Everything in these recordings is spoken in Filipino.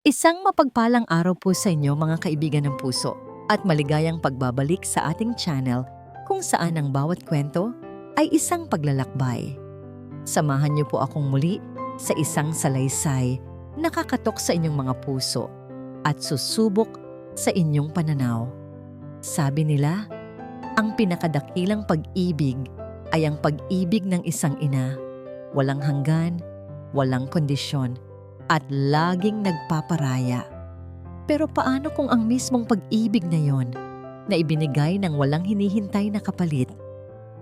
Isang mapagpalang araw po sa inyo mga kaibigan ng puso at maligayang pagbabalik sa ating channel kung saan ang bawat kwento ay isang paglalakbay. Samahan niyo po akong muli sa isang salaysay na kakatok sa inyong mga puso at susubok sa inyong pananaw. Sabi nila, ang pinakadakilang pag-ibig ay ang pag-ibig ng isang ina, walang hanggan, walang kondisyon, at laging nagpaparaya. Pero paano kung ang mismong pag-ibig na yon, na ibinigay ng walang hinihintay na kapalit,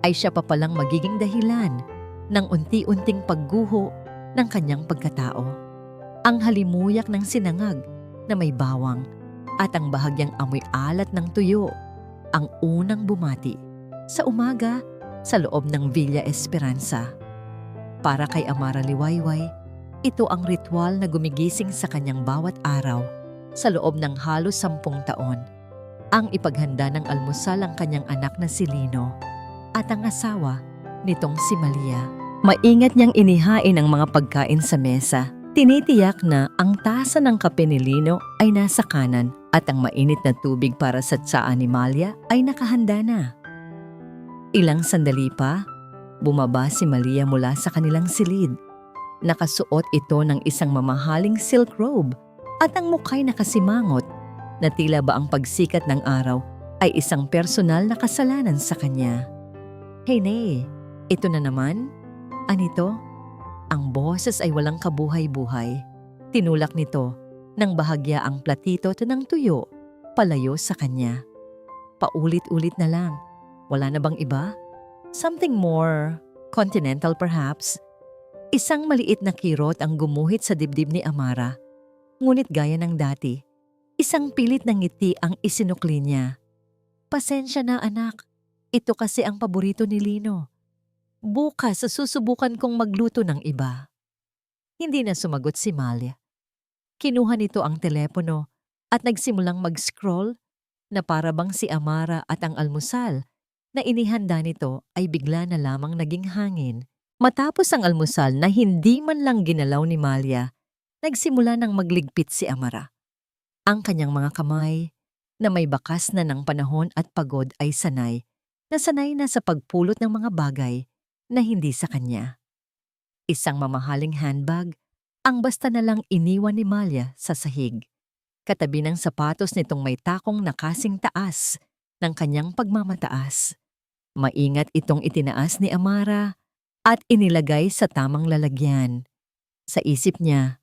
ay siya pa palang magiging dahilan ng unti-unting pagguho ng kanyang pagkatao? Ang halimuyak ng sinangag na may bawang at ang bahagyang amoy alat ng tuyo, ang unang bumati sa umaga sa loob ng Villa Esperanza. Para kay Amara Liwayway, ito ang ritual na gumigising sa kanyang bawat araw sa loob ng halos 10 taon. Ang ipaghanda ng almusal ang kanyang anak na si Lino at ang asawa nitong si Malia. Maingat niyang inihain ang mga pagkain sa mesa. Tinitiyak na ang tasa ng kape ni Lino ay nasa kanan at ang mainit na tubig para sa tsaan ni Malia ay nakahanda na. Ilang sandali pa, bumaba si Malia mula sa kanilang silid. Nakasuot ito ng isang mamahaling silk robe at ang mukha'y nakasimangot na tila ba ang pagsikat ng araw ay isang personal na kasalanan sa kanya. Hey Nay, ito na naman? Anito? Ang boses ay walang kabuhay-buhay. Tinulak nito nang bahagya ang platito ng tuyo palayo sa kanya. Paulit-ulit na lang. Wala na bang iba? Something more continental perhaps? Isang maliit na kirot ang gumuhit sa dibdib ni Amara. Ngunit gaya ng dati, isang pilit na ngiti ang isinukli niya. Pasensya na anak, ito kasi ang paborito ni Lino. Bukas susubukan kong magluto ng iba. Hindi na sumagot si Malia. Kinuha nito ang telepono at nagsimulang mag-scroll na para bang si Amara at ang almusal na inihanda nito ay bigla na lamang naging hangin. Matapos ang almusal na hindi man lang ginalaw ni Malia, nagsimula ng magligpit si Amara. Ang kanyang mga kamay, na may bakas na ng panahon at pagod ay sanay na sa pagpulot ng mga bagay na hindi sa kanya. Isang mamahaling handbag, ang basta na lang iniwan ni Malia sa sahig, katabi ng sapatos nitong may takong nakasing taas ng kanyang pagmamataas. Maingat itong itinaas ni Amara at inilagay sa tamang lalagyan. Sa isip niya,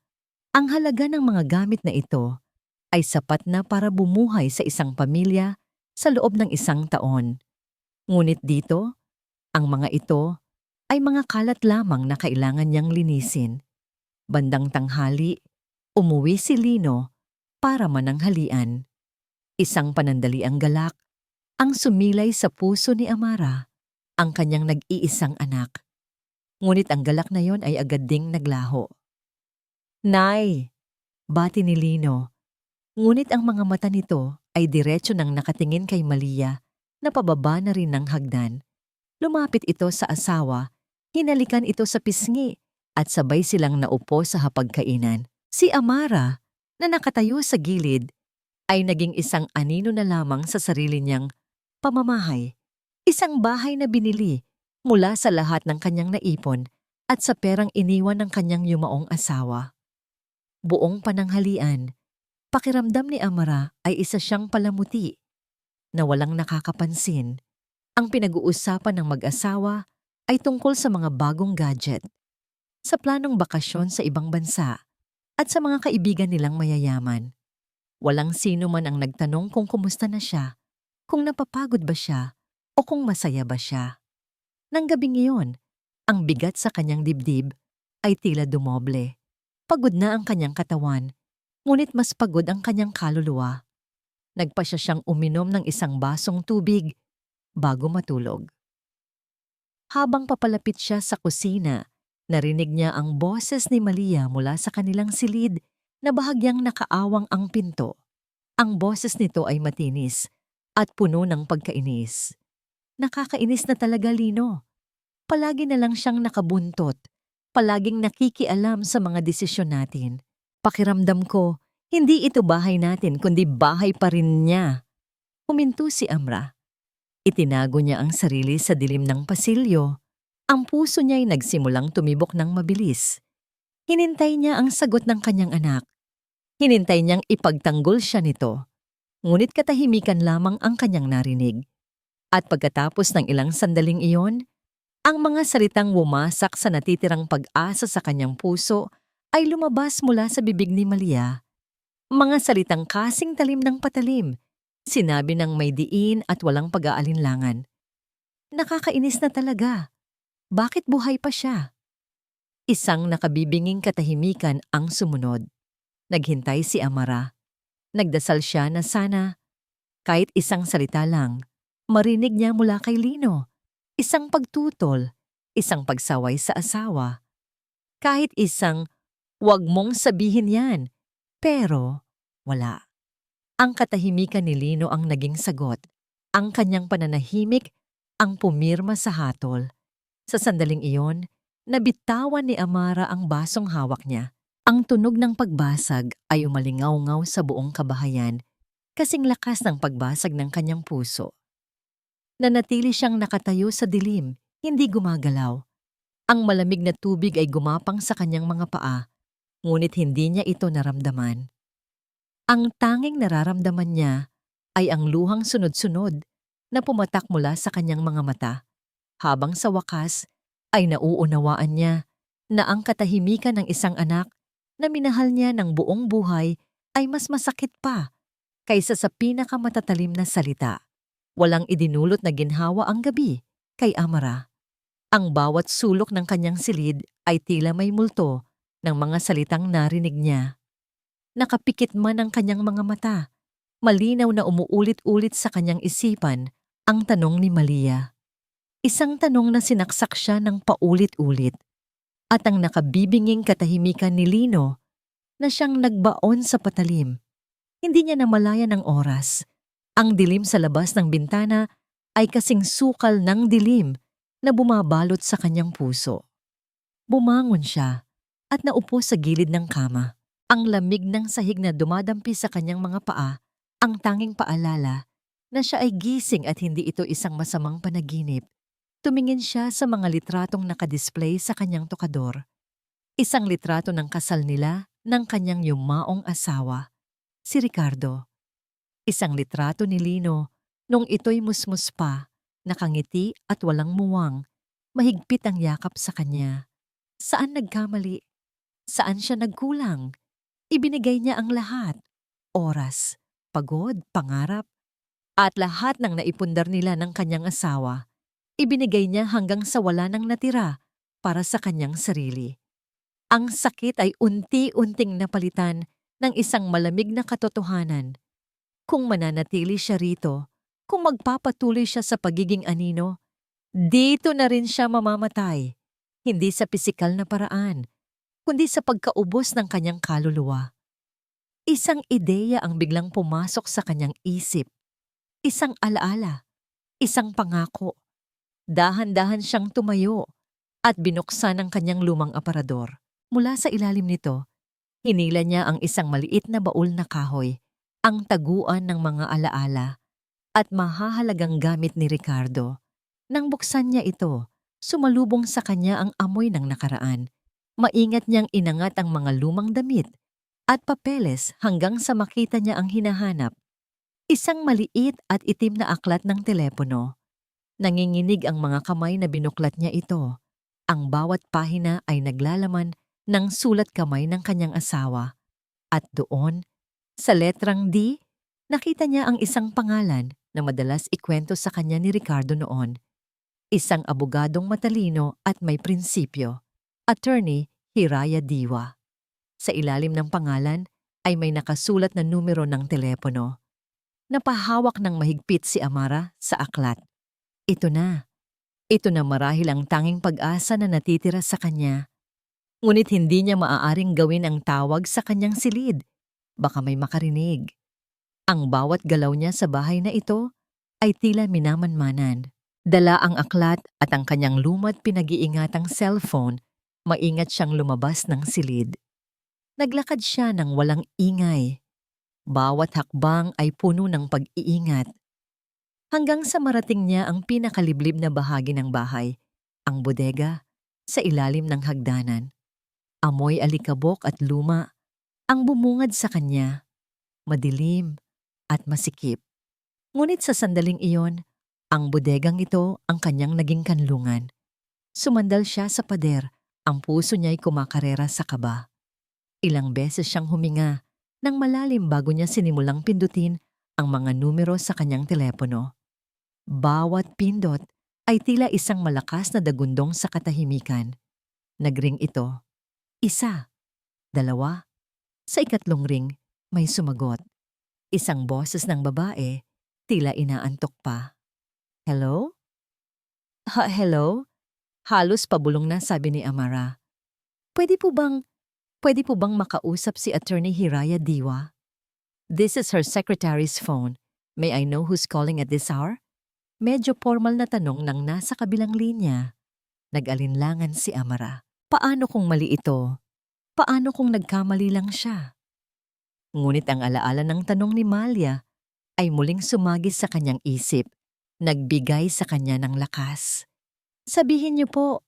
ang halaga ng mga gamit na ito ay sapat na para bumuhay sa isang pamilya sa loob ng 1 taon. Ngunit dito, ang mga ito ay mga kalat lamang na kailangan niyang linisin. Bandang tanghali, umuwi si Lino para mananghalian. Isang panandaliang galak ang sumilay sa puso ni Amara, ang kanyang nag-iisang anak. Ngunit ang galak na yon ay agad ding naglaho. Nay! Bati ni Lino. Ngunit ang mga mata nito ay diretso nang nakatingin kay Malia na pababa na rin ng hagdan. Lumapit ito sa asawa, hinalikan ito sa pisngi at sabay silang naupo sa hapagkainan. Si Amara, na nakatayo sa gilid, ay naging isang anino na lamang sa sarili niyang pamamahay. Isang bahay na binili mula sa lahat ng kanyang naipon at sa perang iniwan ng kanyang yumaong asawa. Buong pananghalian, pakiramdam ni Amara ay isa siyang palamuti na walang nakakapansin. Ang pinag-uusapan ng mag-asawa ay tungkol sa mga bagong gadget, sa planong bakasyon sa ibang bansa, at sa mga kaibigan nilang mayayaman. Walang sino man ang nagtanong kung kumusta na siya, kung napapagod ba siya, o kung masaya ba siya. Nang gabing iyon, ang bigat sa kanyang dibdib ay tila dumoble. Pagod na ang kanyang katawan, ngunit mas pagod ang kanyang kaluluwa. Nagpasya siyang uminom ng 1 basong tubig bago matulog. Habang papalapit siya sa kusina, narinig niya ang boses ni Malia mula sa kanilang silid na bahagyang nakaawang ang pinto. Ang boses nito ay matinis at puno ng pagkainis. Nakakainis na talaga, Lino. Palagi na lang siyang nakabuntot, palaging nakikialam sa mga desisyon natin. Pakiramdam ko, Hindi ito bahay natin kundi bahay pa rin niya. Huminto si Amra. Itinago niya ang sarili sa dilim ng pasilyo. Ang puso niya ay nagsimulang tumibok ng mabilis. Hinintay niya ang sagot ng kanyang anak. Hinintay niyang ipagtanggol siya nito. Ngunit katahimikan lamang ang kanyang narinig. At pagkatapos ng ilang sandaling iyon, ang mga salitang wumasak sa natitirang pag-asa sa kanyang puso ay lumabas mula sa bibig ni Malia. Mga salitang kasing talim ng patalim, sinabi ng may diin at walang pag-aalinlangan. Nakakainis na talaga. Bakit buhay pa siya? Isang nakabibinging katahimikan ang sumunod. Naghintay si Amara. Nagdasal siya na sana, kahit isang salita lang, marinig niya mula kay Lino. Isang pagtutol, isang pagsaway sa asawa. Kahit isang, "Wag mong sabihin yan." Pero, wala. Ang katahimikan ni Lino ang naging sagot. Ang kanyang pananahimik ang pumirma sa hatol. Sa sandaling iyon, nabitawan ni Amara ang basong hawak niya. Ang tunog ng pagbasag ay umalingaw-ngaw sa buong kabahayan, kasing lakas ng pagbasag ng kanyang puso. Nanatili siyang nakatayo sa dilim, hindi gumagalaw. Ang malamig na tubig ay gumapang sa kanyang mga paa, ngunit hindi niya ito naramdaman. Ang tanging nararamdaman niya ay ang luhang sunod-sunod na pumatak mula sa kanyang mga mata, habang sa wakas ay nauunawaan niya na ang katahimikan ng isang anak na minahal niya ng buong buhay ay mas masakit pa kaysa sa pinakamatatalim na salita. Walang idinulot na ginhawa ang gabi kay Amara. Ang bawat sulok ng kanyang silid ay tila may multo ng mga salitang narinig niya. Nakapikit man ang kanyang mga mata, malinaw na umuulit-ulit sa kanyang isipan ang tanong ni Malia. Isang tanong na sinaksak siya ng paulit-ulit. At ang nakabibinging katahimikan ni Lino na siyang nagbaon sa patalim. Hindi niya namalayan ng oras. Ang dilim sa labas ng bintana ay kasing sukal ng dilim na bumabalot sa kanyang puso. Bumangon siya at naupo sa gilid ng kama. Ang lamig ng sahig na dumadampi sa kanyang mga paa, ang tanging paalala na siya ay gising at hindi ito isang masamang panaginip. Tumingin siya sa mga litratong nakadisplay sa kanyang tokador. Isang litrato ng kasal nila ng kanyang yumaong asawa, si Ricardo. Isang litrato ni Lino nung ito'y musmus pa, nakangiti at walang muwang, mahigpit ang yakap sa kanya. Saan nagkamali? Saan siya nagkulang? Ibinigay niya ang lahat. Oras, pagod, pangarap, at lahat ng naipundar nila ng kanyang asawa. Ibinigay niya hanggang sa wala nang natira para sa kanyang sarili. Ang sakit ay unti-unting napalitan ng isang malamig na katotohanan. Kung mananatili siya rito, kung magpapatuloy siya sa pagiging anino, dito na rin siya mamamatay. Hindi sa pisikal na paraan, kundi sa pagkaubos ng kanyang kaluluwa. Isang ideya ang biglang pumasok sa kanyang isip. Isang alaala, isang pangako. Dahan-dahan siyang tumayo at binuksan ang kanyang lumang aparador. Mula sa ilalim nito, hinila niya ang isang maliit na baul na kahoy, ang taguan ng mga alaala at mahahalagang gamit ni Ricardo. Nang buksan niya ito, sumalubong sa kanya ang amoy ng nakaraan. Maingat niyang inangat ang mga lumang damit at papeles hanggang sa makita niya ang hinahanap. Isang maliit at itim na aklat ng telepono. Nanginginig ang mga kamay na binuklat niya ito. Ang bawat pahina ay naglalaman ng sulat kamay ng kanyang asawa. At doon, sa letrang D, nakita niya ang isang pangalan na madalas ikwento sa kanya ni Ricardo noon. Isang abogadong matalino at may prinsipyo, Attorney Hiraya Diwa. Sa ilalim ng pangalan ay may nakasulat na numero ng telepono. Napahawak ng mahigpit si Amara sa aklat. Ito na. Ito na marahil ang tanging pag-asa na natitira sa kanya. Ngunit hindi niya maaaring gawin ang tawag sa kanyang silid. Baka may makarinig. Ang bawat galaw niya sa bahay na ito ay tila minamanmanan. Dala ang aklat at ang kanyang lumad pinag-iingatang cellphone, maingat siyang lumabas ng silid. Naglakad siya ng walang ingay. Bawat hakbang ay puno ng pag-iingat. Hanggang sa marating niya ang pinakaliblib na bahagi ng bahay, ang bodega, sa ilalim ng hagdanan. Amoy alikabok at luma ang bumungad sa kanya, madilim at masikip. Ngunit sa sandaling iyon, ang bodegang ito ang kanyang naging kanlungan. Sumandal siya sa pader, ang puso niya'y kumakarera sa kaba. Ilang beses siyang huminga nang malalim bago niya sinimulang pindutin ang mga numero sa kanyang telepono. Bawat pindot ay tila isang malakas na dagundong sa katahimikan. Nagring ito. Isa, dalawa. Sa ikatlong ring, may sumagot. Isang boses ng babae, tila inaantok pa. Hello? Hello? Halos pabulong na sabi ni Amara. Pwede po bang makausap si Attorney Hiraya Diwa? This is her secretary's phone. May I know who's calling at this hour? Medyo formal na tanong ng nasa kabilang linya. Nag-alinlangan si Amara. Paano kung mali ito? Paano kung nagkamali lang siya? Ngunit ang alaala ng tanong ni Malia ay muling sumagis sa kanyang isip. Nagbigay sa kanya ng lakas. Sabihin niyo po,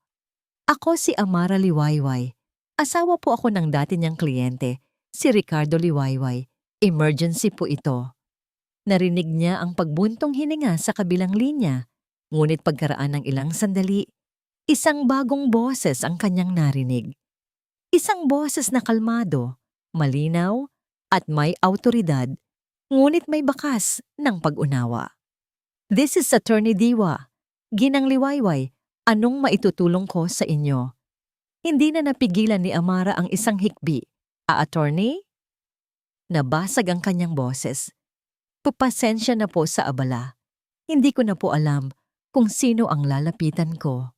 ako si Amara Liwayway. Asawa po ako ng dati niyang kliyente, si Ricardo Liwayway. Emergency po ito. Narinig niya ang pagbuntong hininga sa kabilang linya, ngunit pagkaraan ng ilang sandali, isang bagong boses ang kanyang narinig. Isang boses na kalmado, malinaw, at may awtoridad, ngunit may bakas ng pag-unawa. This is Attorney Diwa. Ginang Liwayway, anong maitutulong ko sa inyo? Hindi na napigilan ni Amara ang isang hikbi. Attorney? Nabasag ang kanyang boses. Papasensya na po sa abala. Hindi ko na po alam kung sino ang lalapitan ko.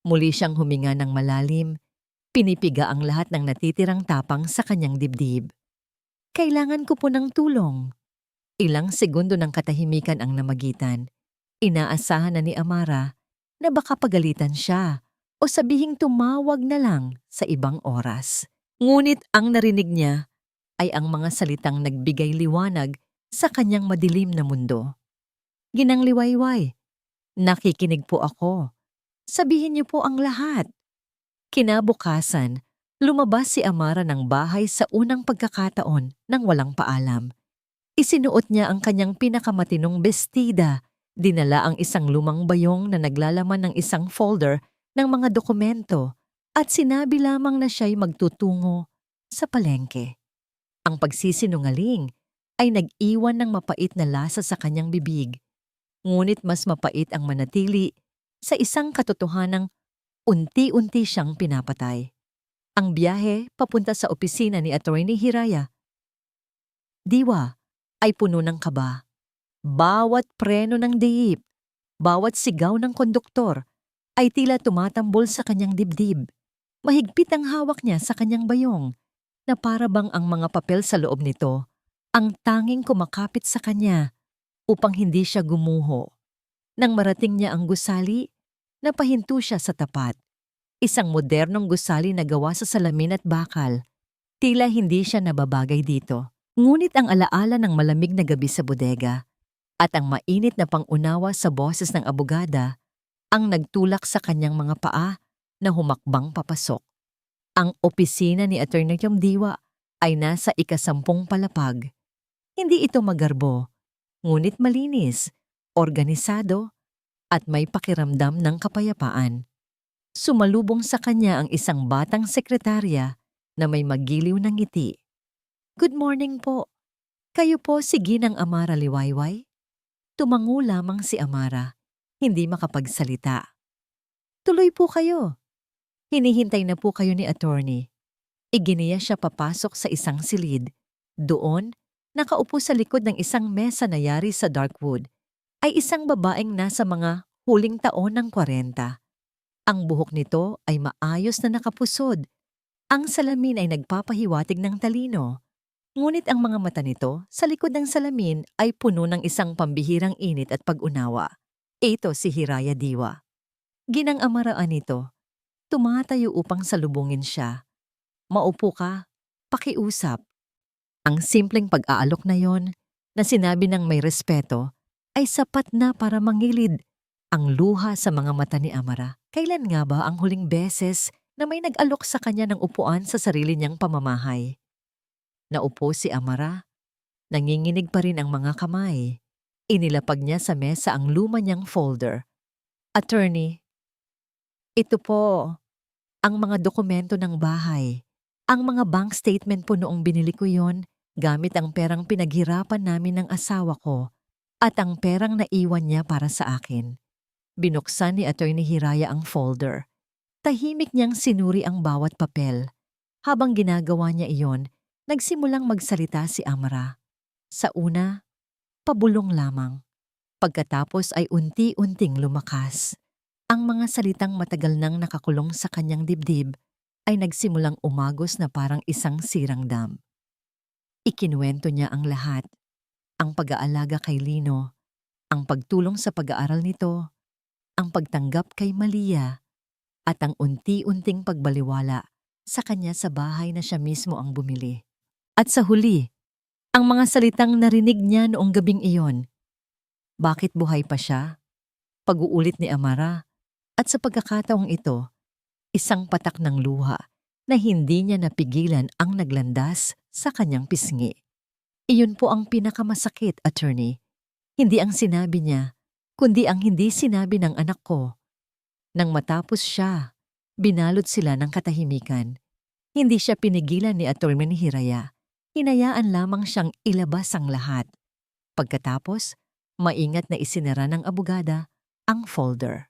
Muli siyang huminga ng malalim, pinipiga ang lahat ng natitirang tapang sa kanyang dibdib. Kailangan ko po ng tulong. Ilang segundo ng katahimikan ang namagitan. Inaasahan na ni Amara na baka pagalitan siya o sabihing tumawag na lang sa ibang oras. Ngunit ang narinig niya ay ang mga salitang nagbigay liwanag sa kanyang madilim na mundo. Ginang Liwayway, nakikinig po ako. Sabihin niyo po ang lahat. Kinabukasan, lumabas si Amara ng bahay sa unang pagkakataon nang walang paalam. Isinuot niya ang kanyang pinakamatinong bestida, dinala ang isang lumang bayong na naglalaman ng isang folder ng mga dokumento at sinabi lamang na siya'y magtutungo sa palengke. Ang pagsisinungaling ay nag-iwan ng mapait na lasa sa kanyang bibig, ngunit mas mapait ang manatili sa isang katotohanang unti-unti siyang pinapatay. Ang biyahe papunta sa opisina ni Attorney Hiraya Diwa ay puno ng kaba. Bawat preno ng diip, bawat sigaw ng konduktor ay tila tumatambol sa kanyang dibdib. Mahigpit ang hawak niya sa kanyang bayong na para bang ang mga papel sa loob nito ang tanging kumakapit sa kanya upang hindi siya gumuho. Nang marating niya ang gusali, napahinto siya sa tapat. Isang modernong gusali na gawa sa salamin at bakal. Tila hindi siya nababagay dito. Ngunit ang alaala ng malamig na gabi sa bodega at ang mainit na pangunawa sa boses ng abogada ang nagtulak sa kanyang mga paa na humakbang papasok. Ang opisina ni Attorney Diwa ay nasa ika-10 palapag. Hindi ito magarbo, ngunit malinis, organisado, at may pakiramdam ng kapayapaan. Sumalubong sa kanya ang isang batang sekretarya na may magiliw na ngiti. Good morning po. Kayo po si Ginang Amara Liwayway? Tumango lamang si Amara, hindi makapagsalita. Tuloy po kayo. Hinihintay na po kayo ni attorney. Iginiya siya papasok sa isang silid. Doon, nakaupo sa likod ng isang mesa na yari sa darkwood, ay isang babaeng nasa mga huling taon ng 40. Ang buhok nito ay maayos na nakapusod. Ang salamin ay nagpapahiwatig ng talino. Ngunit ang mga mata nito sa likod ng salamin ay puno ng isang pambihirang init at pag-unawa. Ito si Hiraya Diwa. Ginang Amaraan nito. Tumatayo upang salubungin siya. Maupo ka. pakiusap. Ang simpleng pag-aalok na yon, na sinabi ng may respeto, ay sapat na para mangilid ang luha sa mga mata ni Amara. Kailan nga ba ang huling beses na may nag-alok sa kanya ng upuan sa sarili niyang pamamahay? Naupo si Amara, nanginginig pa rin ang mga kamay. Inilapag niya sa mesa ang luma niyang folder. Attorney, ito po ang mga dokumento ng bahay. Ang mga bank statement po noong binili ko yon gamit ang perang pinaghirapan namin ng asawa ko at ang perang naiwan niya para sa akin. Binuksan ni Attorney Hiraya ang folder. Tahimik niyang sinuri ang bawat papel. Habang ginagawa niya iyon, nagsimulang magsalita si Amara. Sa una, pabulong lamang. Pagkatapos ay unti-unting lumakas. Ang mga salitang matagal nang nakakulong sa kanyang dibdib ay nagsimulang umagos na parang isang sirang dam. Ikinuwento niya ang lahat. Ang pag-aalaga kay Lino, ang pagtulong sa pag-aaral nito, ang pagtanggap kay Malia, at ang unti-unting pagbaliwala sa kanya sa bahay na siya mismo ang bumili. At sa huli, ang mga salitang narinig niya noong gabing iyon. Bakit buhay pa siya? Pag-uulit ni Amara. At sa pagkakataong ito, isang patak ng luha na hindi niya napigilan ang naglandas sa kanyang pisngi. Iyon po ang pinakamasakit, attorney. Hindi ang sinabi niya, kundi ang hindi sinabi ng anak ko. Nang matapos siya, binalot sila ng katahimikan. Hindi siya pinigilan ni Attorney Hiraya. Hinayaan lamang siyang ilabas ang lahat. Pagkatapos, maingat na isinara ng abogada ang folder.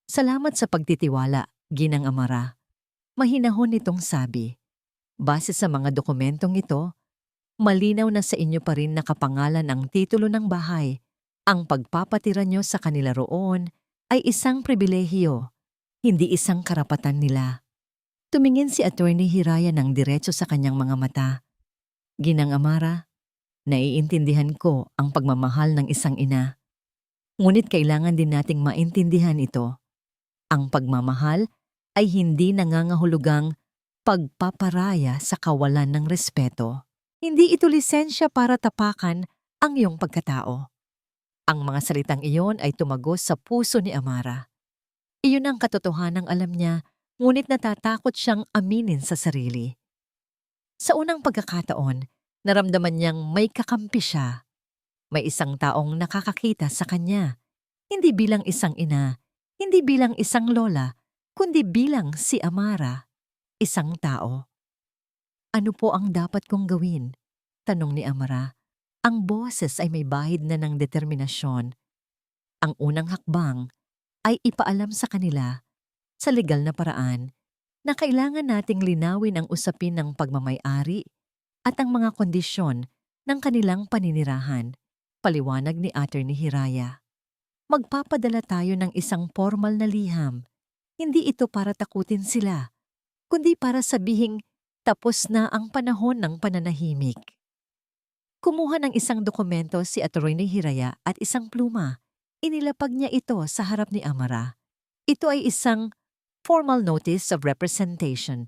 Salamat sa pagtitiwala, Ginang Amara. Mahinahon nitong sabi. Base sa mga dokumentong ito, malinaw na sa inyo pa rin nakapangalan ang titulo ng bahay. Ang pagpapatira nyo sa kanila roon ay isang pribilehiyo, hindi isang karapatan nila. Tumingin si Attorney Hiraya ng diretso sa kanyang mga mata. Ginang Amara, naiintindihan ko ang pagmamahal ng isang ina. Ngunit kailangan din nating maintindihan ito. Ang pagmamahal ay hindi nangangahulugang pagpaparaya sa kawalan ng respeto. Hindi ito lisensya para tapakan ang iyong pagkatao. Ang mga salitang iyon ay tumagos sa puso ni Amara. Iyon ang katotohanang alam niya, ngunit natatakot siyang aminin sa sarili. Sa unang pagkakataon, naramdaman niyang may kakampi siya. May isang taong nakakakita sa kanya, hindi bilang isang ina, hindi bilang isang lola, kundi bilang si Amara, isang tao. Ano po ang dapat kong gawin? Tanong ni Amara. Ang boses ay may bahid na ng determinasyon. Ang unang hakbang ay ipaalam sa kanila, sa legal na paraan, na kailangan nating linawin ang usapin ng pagmamay-ari at ang mga kondisyon ng kanilang paninirahan, paliwanag ni Attorney Hiraya. Magpapadala tayo ng isang formal na liham. Hindi ito para takutin sila, kundi para sabihing tapos na ang panahon ng pananahimik. Kumuha ng isang dokumento si Attorney Hiraya at isang pluma. Inilapag niya ito sa harap ni Amara. Ito ay isang formal notice of representation.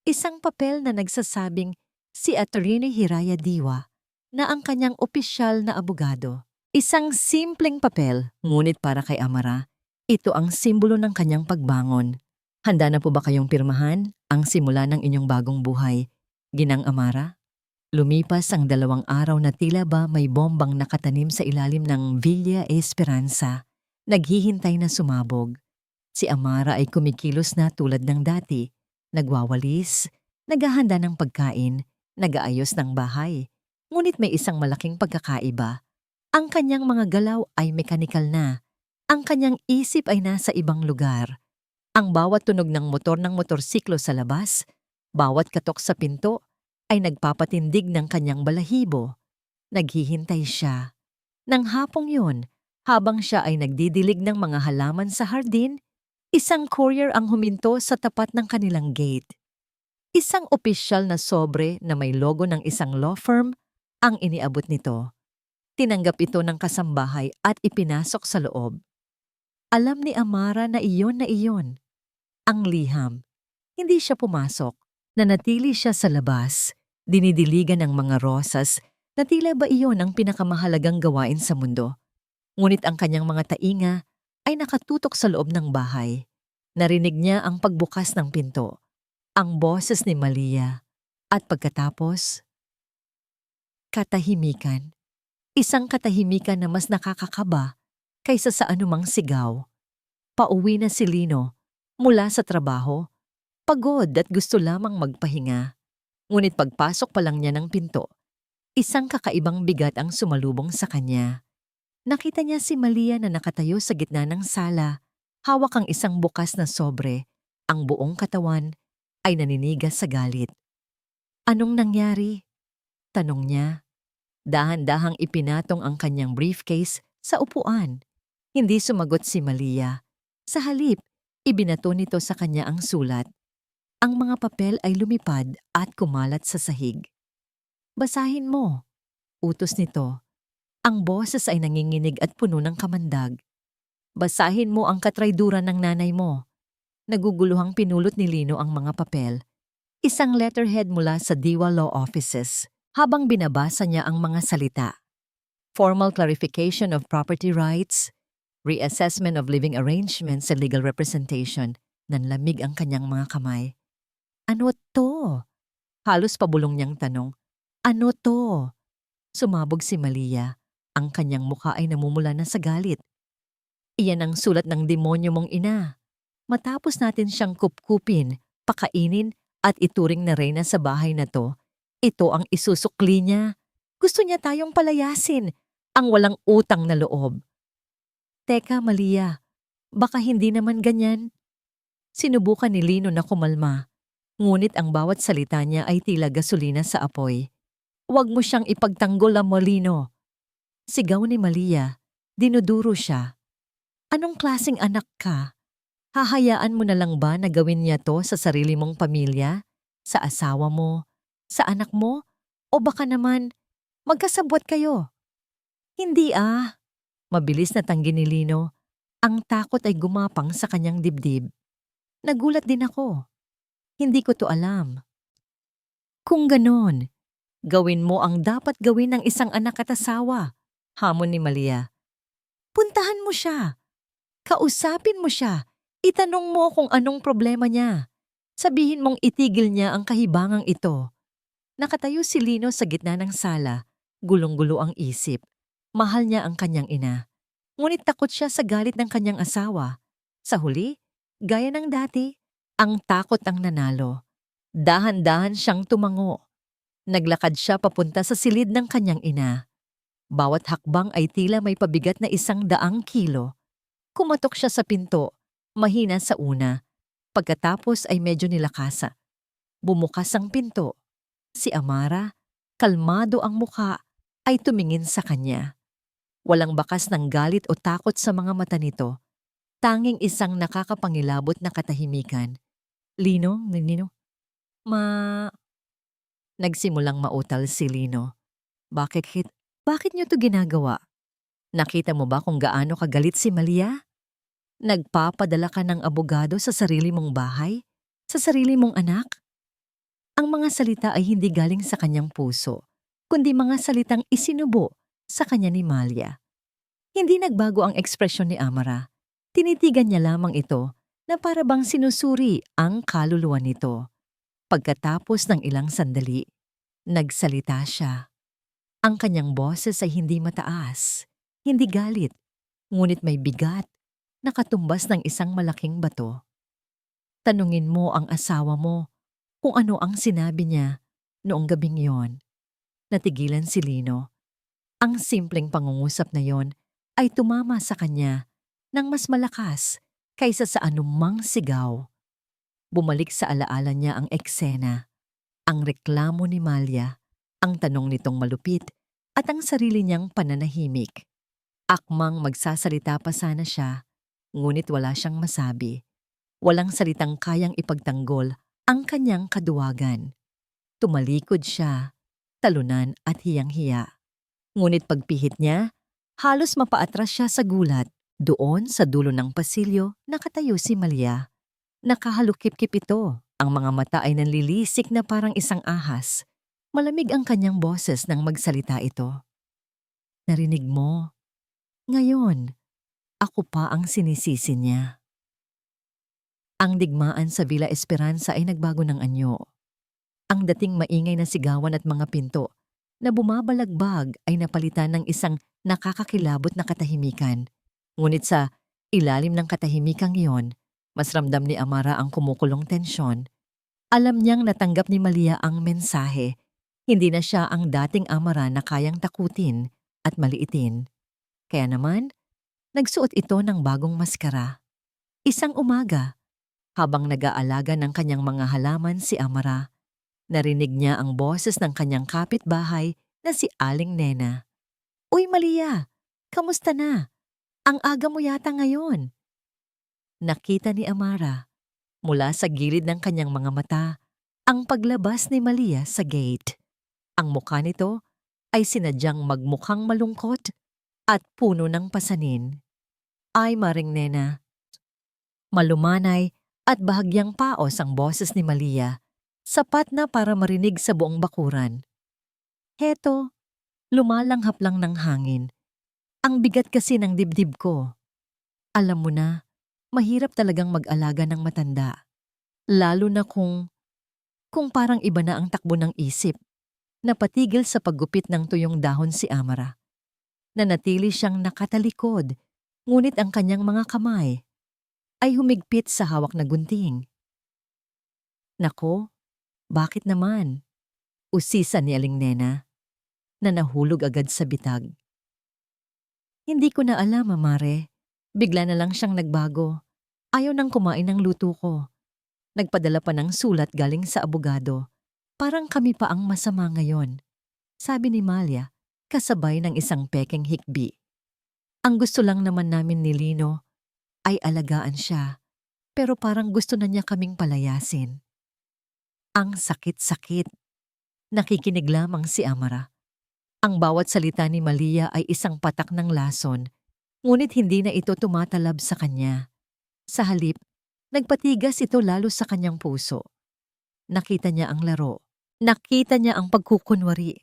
Isang papel na nagsasabing si Attorney Hiraya Diwa na ang kanyang opisyal na abogado. Isang simpleng papel, ngunit para kay Amara, ito ang simbolo ng kanyang pagbangon. Handa na po ba kayong pirmahan ang simula ng inyong bagong buhay, Ginang Amara? Lumipas ang 2 araw na tila ba may bombang nakatanim sa ilalim ng Villa Esperanza. Naghihintay na sumabog. Si Amara ay kumikilos na tulad ng dati, nagwawalis, naghahanda ng pagkain, nag-aayos ng bahay. Ngunit may isang malaking pagkakaiba. Ang kanyang mga galaw ay mekanikal na. Ang kanyang isip ay nasa ibang lugar. Ang bawat tunog ng motorsiklo sa labas, bawat katok sa pinto, ay nagpapatindig ng kanyang balahibo. Naghihintay siya. Nang hapong yun, habang siya ay nagdidilig ng mga halaman sa hardin, isang courier ang huminto sa tapat ng kanilang gate. Isang opisyal na sobre na may logo ng isang law firm ang iniabot nito. Tinanggap ito ng kasambahay at ipinasok sa loob. Alam ni Amara na iyon. Ang liham. Hindi siya pumasok. Nanatili siya sa labas, dinidiligan ng mga rosas na tila ba iyon ang pinakamahalagang gawain sa mundo. Ngunit ang kanyang mga tainga ay nakatutok sa loob ng bahay. Narinig niya ang pagbukas ng pinto, ang boses ni Malia, at pagkatapos, katahimikan. Isang katahimikan na mas nakakakaba kaysa sa anumang sigaw. Pauwi na si Lino mula sa trabaho, pagod at gusto lamang magpahinga. Ngunit pagpasok pa lang niya ng pinto, isang kakaibang bigat ang sumalubong sa kanya. Nakita niya si Malia na nakatayo sa gitna ng sala, hawak ang isang bukas na sobre. Ang buong katawan ay naninigas sa galit. Anong nangyari? Tanong niya. Dahan-dahang ipinatong ang kanyang briefcase sa upuan. Hindi sumagot si Malia. Sa halip, ibinato nito sa kanya ang sulat. Ang mga papel ay lumipad at kumalat sa sahig. Basahin mo, utos nito. Ang boses ay nanginginig at puno ng kamandag. Basahin mo ang katrayduran ng nanay mo. Naguguluhang pinulot ni Lino ang mga papel. Isang letterhead mula sa Diwa Law Offices. Habang binabasa niya ang mga salita. Formal clarification of property rights, reassessment of living arrangements and legal representation. Nanlamig ang kanyang mga kamay. Ano to? Halos pabulong niyang tanong. Ano to? Sumabog si Malia. Ang kanyang mukha ay namumula na sa galit. Iyan ang sulat ng demonyo mong ina. Matapos natin siyang kupkupin, pakainin at ituring na reyna sa bahay na to, ito ang isusukli niya. Gusto niya tayong palayasin, ang walang utang na loob. Teka, Malia, baka hindi naman ganyan. Sinubukan ni Lino na kumalma, ngunit ang bawat salita niya ay tila gasolina sa apoy. Huwag mo siyang ipagtanggol, Lino. Sigaw ni Malia, dinuduro siya. Anong klaseng anak ka? Hahayaan mo na lang ba na gawin niya to sa sarili mong pamilya? Sa asawa mo? Sa anak mo? O baka naman, magkasabwat kayo? Hindi Mabilis na tanggi ni Lino. Ang takot ay gumapang sa kanyang dibdib. Nagulat din ako. Hindi ko to alam. Kung ganon, gawin mo ang dapat gawin ng isang anak at asawa, hamon ni Malia. Puntahan mo siya. Kausapin mo siya. Itanong mo kung anong problema niya. Sabihin mong itigil niya ang kahibangang ito. Nakatayo si Lino sa gitna ng sala, gulong-gulo ang isip. Mahal niya ang kanyang ina. Ngunit takot siya sa galit ng kanyang asawa. Sa huli, gaya ng dati, ang takot ang nanalo. Dahan-dahan siyang tumango. Naglakad siya papunta sa silid ng kanyang ina. Bawat hakbang ay tila may pabigat na 100 kilo. Kumatok siya sa pinto, mahina sa una. Pagkatapos ay medyo nilakasa. Bumukas ang pinto. Si Amara, kalmado ang muka, ay tumingin sa kanya. Walang bakas ng galit o takot sa mga mata nito. Tanging isang nakakapangilabot na katahimikan. Lino. Nagsimulang mautal si Lino. Bakit niyo to ginagawa? Nakita mo ba kung gaano kagalit si Malia? Nagpapadala ka ng abogado sa sarili mong bahay? Sa sarili mong anak? Ang mga salita ay hindi galing sa kanyang puso, kundi mga salitang isinubo sa kanya ni Malia. Hindi nagbago ang ekspresyon ni Amara. Tinitigan niya lamang ito na para bang sinusuri ang kaluluwa nito. Pagkatapos ng ilang sandali, nagsalita siya. Ang kanyang boses ay hindi mataas, hindi galit, ngunit may bigat na katumbas ng isang malaking bato. Tanungin mo ang asawa mo kung ano ang sinabi niya noong gabing yon. Natigilan si Lino. Ang simpleng pangungusap na yon ay tumama sa kanya ng mas malakas kaysa sa anumang sigaw. Bumalik sa alaala niya ang eksena, ang reklamo ni Malia, ang tanong nitong malupit at ang sarili niyang pananahimik. Akmang magsasalita pa sana siya, ngunit wala siyang masabi. Walang salitang kayang ipagtanggol ang kanyang kaduwagan. Tumalikod siya, talunan at hiyang-hiya. Ngunit pagpihit niya, halos mapaatras siya sa gulat. Doon sa dulo ng pasilyo, nakatayo si Malia. Nakahalukip-kip ito. Ang mga mata ay nanlilisik na parang isang ahas. Malamig ang kanyang boses nang magsalita ito. Narinig mo. Ngayon, ako pa ang sinisisi niya. Ang digmaan sa Villa Esperanza ay nagbago ng anyo. Ang dating maingay na sigawan at mga pinto na bumabalagbag ay napalitan ng isang nakakakilabot na katahimikan. Ngunit sa ilalim ng katahimikang iyon, mas ramdam ni Amara ang kumukulong tensyon. Alam niyang natanggap ni Malia ang mensahe. Hindi na siya ang dating Amara na kayang takutin at maliitin. Kaya naman, nagsuot ito ng bagong maskara. Isang umaga, habang nag-aalaga ng kanyang mga halaman si Amara, narinig niya ang boses ng kanyang kapitbahay na si Aling Nena. "Uy Malia, kamusta na? Ang aga mo yata ngayon." Nakita ni Amara, mula sa gilid ng kanyang mga mata, ang paglabas ni Malia sa gate. Ang mukha nito ay sinadyang magmukhang malungkot at puno ng pasanin. "Ay Maring Nena." Malumanay at bahagyang paos ang boses ni Malia, sapat na para marinig sa buong bakuran. "Heto, lumalanghap lang ng hangin. Ang bigat kasi ng dibdib ko. Alam mo na, mahirap talagang mag-alaga ng matanda. Lalo na kung parang iba na ang takbo ng isip." Napatigil sa paggupit ng tuyong dahon si Amara. Nanatili siyang nakatalikod, ngunit ang kanyang mga kamay ay humigpit sa hawak na gunting. "Nako, bakit naman?" Usisan ni Aling Nena, na nahulog agad sa bitag. "Hindi ko na alam, Amare. Bigla na lang siyang nagbago. Ayaw nang kumain ng luto ko. Nagpadala pa ng sulat galing sa abogado. Parang kami pa ang masama ngayon," sabi ni Malia, kasabay ng isang pekeng hikbi. "Ang gusto lang naman namin ni Lino ay alagaan siya, pero parang gusto na niya kaming palayasin." Ang sakit-sakit. Nakikinig lamang si Amara. Ang bawat salita ni Malia ay isang patak ng lason, ngunit hindi na ito tumatalab sa kanya. Sa halip, nagpatigas ito lalo sa kanyang puso. Nakita niya ang laro. Nakita niya ang pagkukunwari.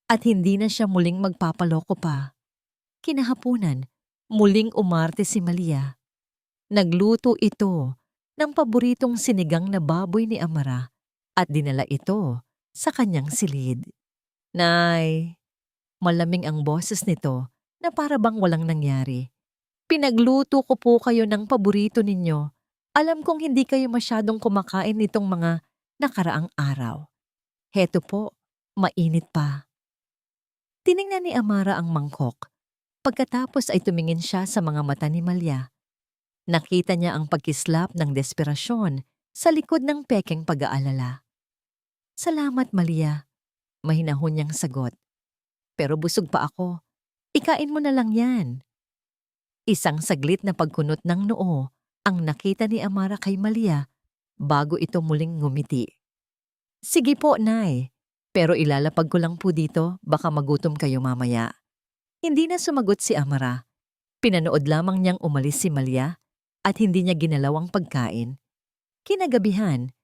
At hindi na siya muling magpapaloko pa. Kinahapunan, muling umarte si Malia. Nagluto ito ng paboritong sinigang na baboy ni Amara at dinala ito sa kanyang silid. "Nay," malamig ang boses nito na para bang walang nangyari. "Pinagluto ko po kayo ng paborito ninyo. Alam kong hindi kayo masyadong kumakain nitong mga nakaraang araw. Heto po, mainit pa." Tiningnan ni Amara ang mangkok. Pagkatapos ay tumingin siya sa mga mata ni Malia. Nakita niya ang pagkislap ng desperasyon sa likod ng pekeng pag-aalala. "Salamat, Malia," mahinahon niyang sagot. "Pero busog pa ako. Ikain mo na lang yan." Isang saglit na pagkunot ng noo ang nakita ni Amara kay Malia bago ito muling ngumiti. "Sige po, Nay. Pero ilalapag ko lang po dito, baka magutom kayo mamaya." Hindi na sumagot si Amara. Pinanood lamang niyang umalis si Malia at hindi niya ginalaw ang pagkain. Kinagabihan,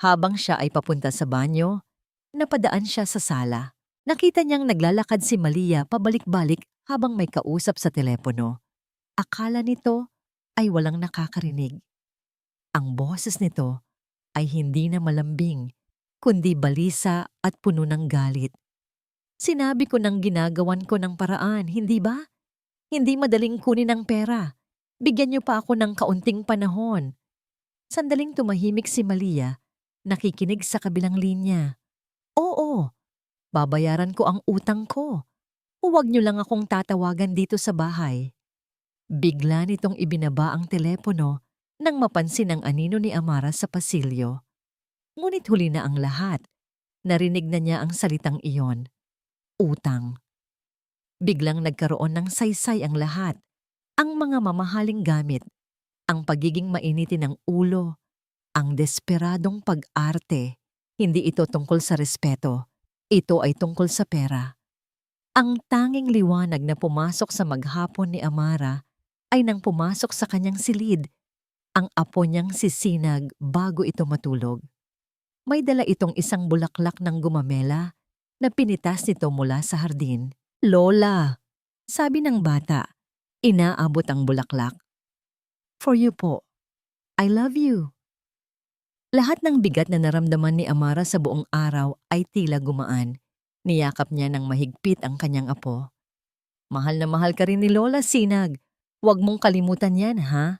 habang siya ay papunta sa banyo, napadaan siya sa sala. Nakita niyang naglalakad si Malia pabalik-balik habang may kausap sa telepono. Akala nito ay walang nakakarinig. Ang boses nito ay hindi na malambing, kundi balisa at puno ng galit. "Sinabi ko nang ginagawan ko ng paraan, hindi ba? Hindi madaling kunin ang pera. Bigyan niyo pa ako ng kaunting panahon." Sandaling tumahimik si Malia, nakikinig sa kabilang linya. "Oo, babayaran ko ang utang ko. Huwag niyo lang akong tatawagan dito sa bahay." Bigla nitong ibinaba ang telepono nang mapansin ang anino ni Amara sa pasilyo. Ngunit huli na ang lahat. Narinig na niya ang salitang iyon. Utang. Biglang nagkaroon ng saysay ang lahat. Ang mga mamahaling gamit, ang pagiging mainitin ng ulo, ang desperadong pag-arte. Hindi ito tungkol sa respeto. Ito ay tungkol sa pera. Ang tanging liwanag na pumasok sa maghapon ni Amara ay nang pumasok sa kanyang silid. ang apo niyang sisinag bago ito matulog. May dala itong isang bulaklak ng gumamela na pinitas nito mula sa hardin. "Lola," sabi ng bata, inaabot ang bulaklak. "For you po. I love you." Lahat ng bigat na naramdaman ni Amara sa buong araw ay tila gumaan. Niyakap niya ng mahigpit ang kanyang apo. "Mahal na mahal ka rin ni Lola, Sinag. Huwag mong kalimutan yan, ha?"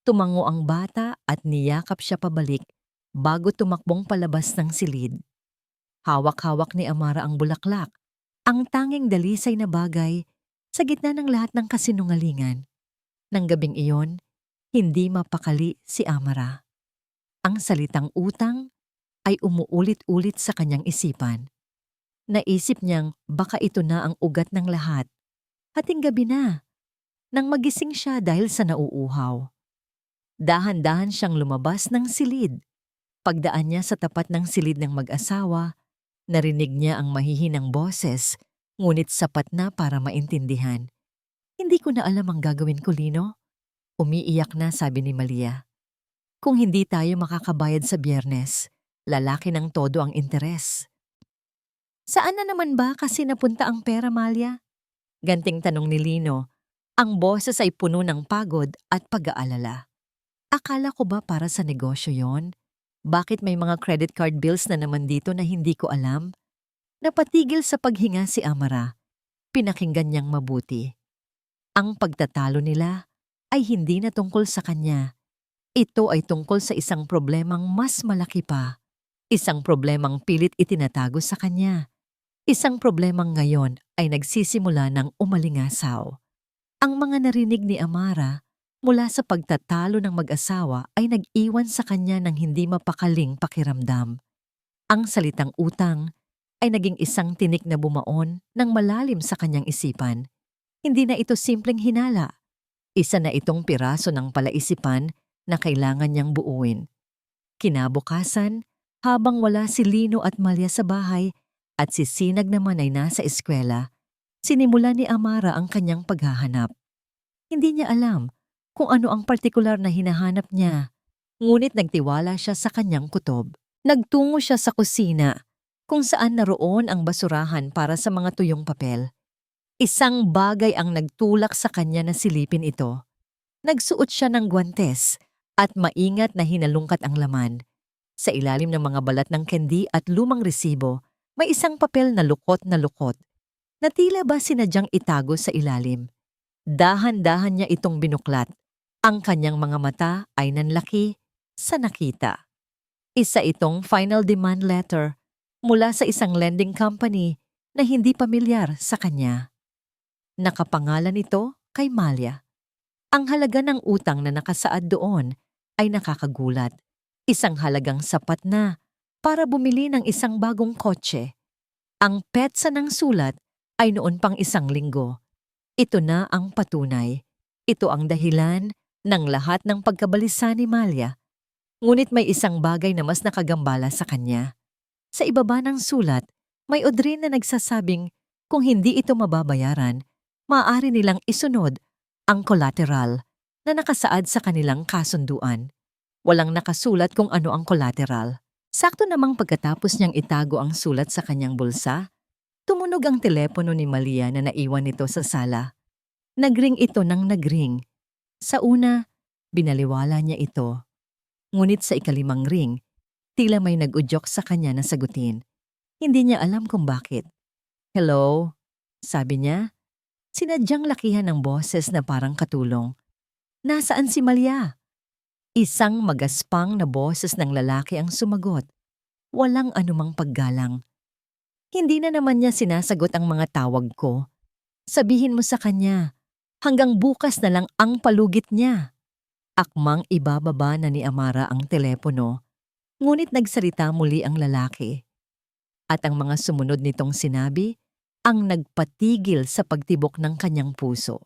Tumango ang bata at niyakap siya pabalik bago tumakbong palabas ng silid. Hawak-hawak ni Amara ang bulaklak, ang tanging dalisay na bagay sa gitna ng lahat ng kasinungalingan. Nang gabing iyon, hindi mapakali si Amara. Ang salitang utang ay umuulit-ulit sa kanyang isipan. Naisip niyang baka ito na ang ugat ng lahat. Hating gabi na, nang magising siya dahil sa nauuhaw. Dahan-dahan siyang lumabas ng silid. Pagdaan niya sa tapat ng silid ng mag-asawa, narinig niya ang mahihinang boses, ngunit sapat na para maintindihan. "Hindi ko na alam ang gagawin ko, Lino." Umiiyak na, sabi ni Malia. "Kung hindi tayo makakabayad sa Biyernes, lalaki ng todo ang interes." "Saan na naman ba kasi napunta ang pera, Malia?" Ganting tanong ni Lino. Ang boses ay puno ng pagod at pag-aalala. "Akala ko ba para sa negosyo yon? Bakit may mga credit card bills na naman dito na hindi ko alam?" Napatigil sa paghinga si Amara. Pinakinggan niyang mabuti. Ang pagtatalo nila ay hindi na tungkol sa kanya. Ito ay tungkol sa isang problemang mas malaki pa. Isang problemang pilit itinatago sa kanya. Isang problemang ngayon ay nagsisimula ng umalingasaw. Ang mga narinig ni Amara mula sa pagtatalo ng mag-asawa ay nag-iwan sa kanya ng hindi mapakaling pakiramdam. Ang salitang utang ay naging isang tinik na bumaon ng malalim sa kanyang isipan. Hindi na ito simpleng hinala. Isa na itong piraso ng palaisipan na kailangan niyang buuin. Kinabukasan, habang wala si Lino at Malia sa bahay at si Sinag naman ay nasa eskwela, sinimula ni Amara ang kanyang paghahanap. Hindi niya alam kung ano ang partikular na hinahanap niya, ngunit nagtiwala siya sa kanyang kutob. Nagtungo siya sa kusina, kung saan naroon ang basurahan para sa mga tuyong papel. Isang bagay ang nagtulak sa kanya na silipin ito. Nagsuot siya ng guwantes at maingat na hinalungkat ang laman. Sa ilalim ng mga balat ng candy at lumang resibo, may isang papel na lukot na tila ba sinadyang itago sa ilalim. Dahan-dahan niya itong binuklat. Ang kanyang mga mata ay nanlaki sa nakita. Isa itong final demand letter mula sa isang lending company na hindi pamilyar sa kanya. Nakapangalan ito kay Malia. Ang halaga ng utang na nakasaad doon ay nakakagulat. Isang halagang sapat na para bumili ng isang bagong kotse. Ang petsa ng sulat ay noon pang 1 linggo. Ito na ang patunay. Ito ang dahilan ng lahat ng pagkabalisa ni Malia. Ngunit may isang bagay na mas nakagambala sa kanya. Sa ibaba ng sulat, may odrin na nagsasabing kung hindi ito mababayaran, maaari nilang isunod ang collateral na nakasaad sa kanilang kasunduan. Walang nakasulat kung ano ang collateral. Sakto namang pagkatapos niyang itago ang sulat sa kanyang bulsa, tumunog ang telepono ni Malia na naiwan nito sa sala. Nagring ito ng nagring. Sa una, binaliwala niya ito. Ngunit sa ika-5 ring, tila may nag-udyok sa kanya na sagutin. Hindi niya alam kung bakit. "Hello?" sabi niya. Sinadyang lakihan ng boses na parang katulong. "Nasaan si Malia?" Isang magaspang na boses ng lalaki ang sumagot. Walang anumang paggalang. "Hindi na naman niya sinasagot ang mga tawag ko. Sabihin mo sa kanya, hanggang bukas na lang ang palugit niya." Akmang ibababa na ni Amara ang telepono, ngunit nagsalita muli ang lalaki. At ang mga sumunod nitong sinabi ang nagpatigil sa pagtibok ng kanyang puso.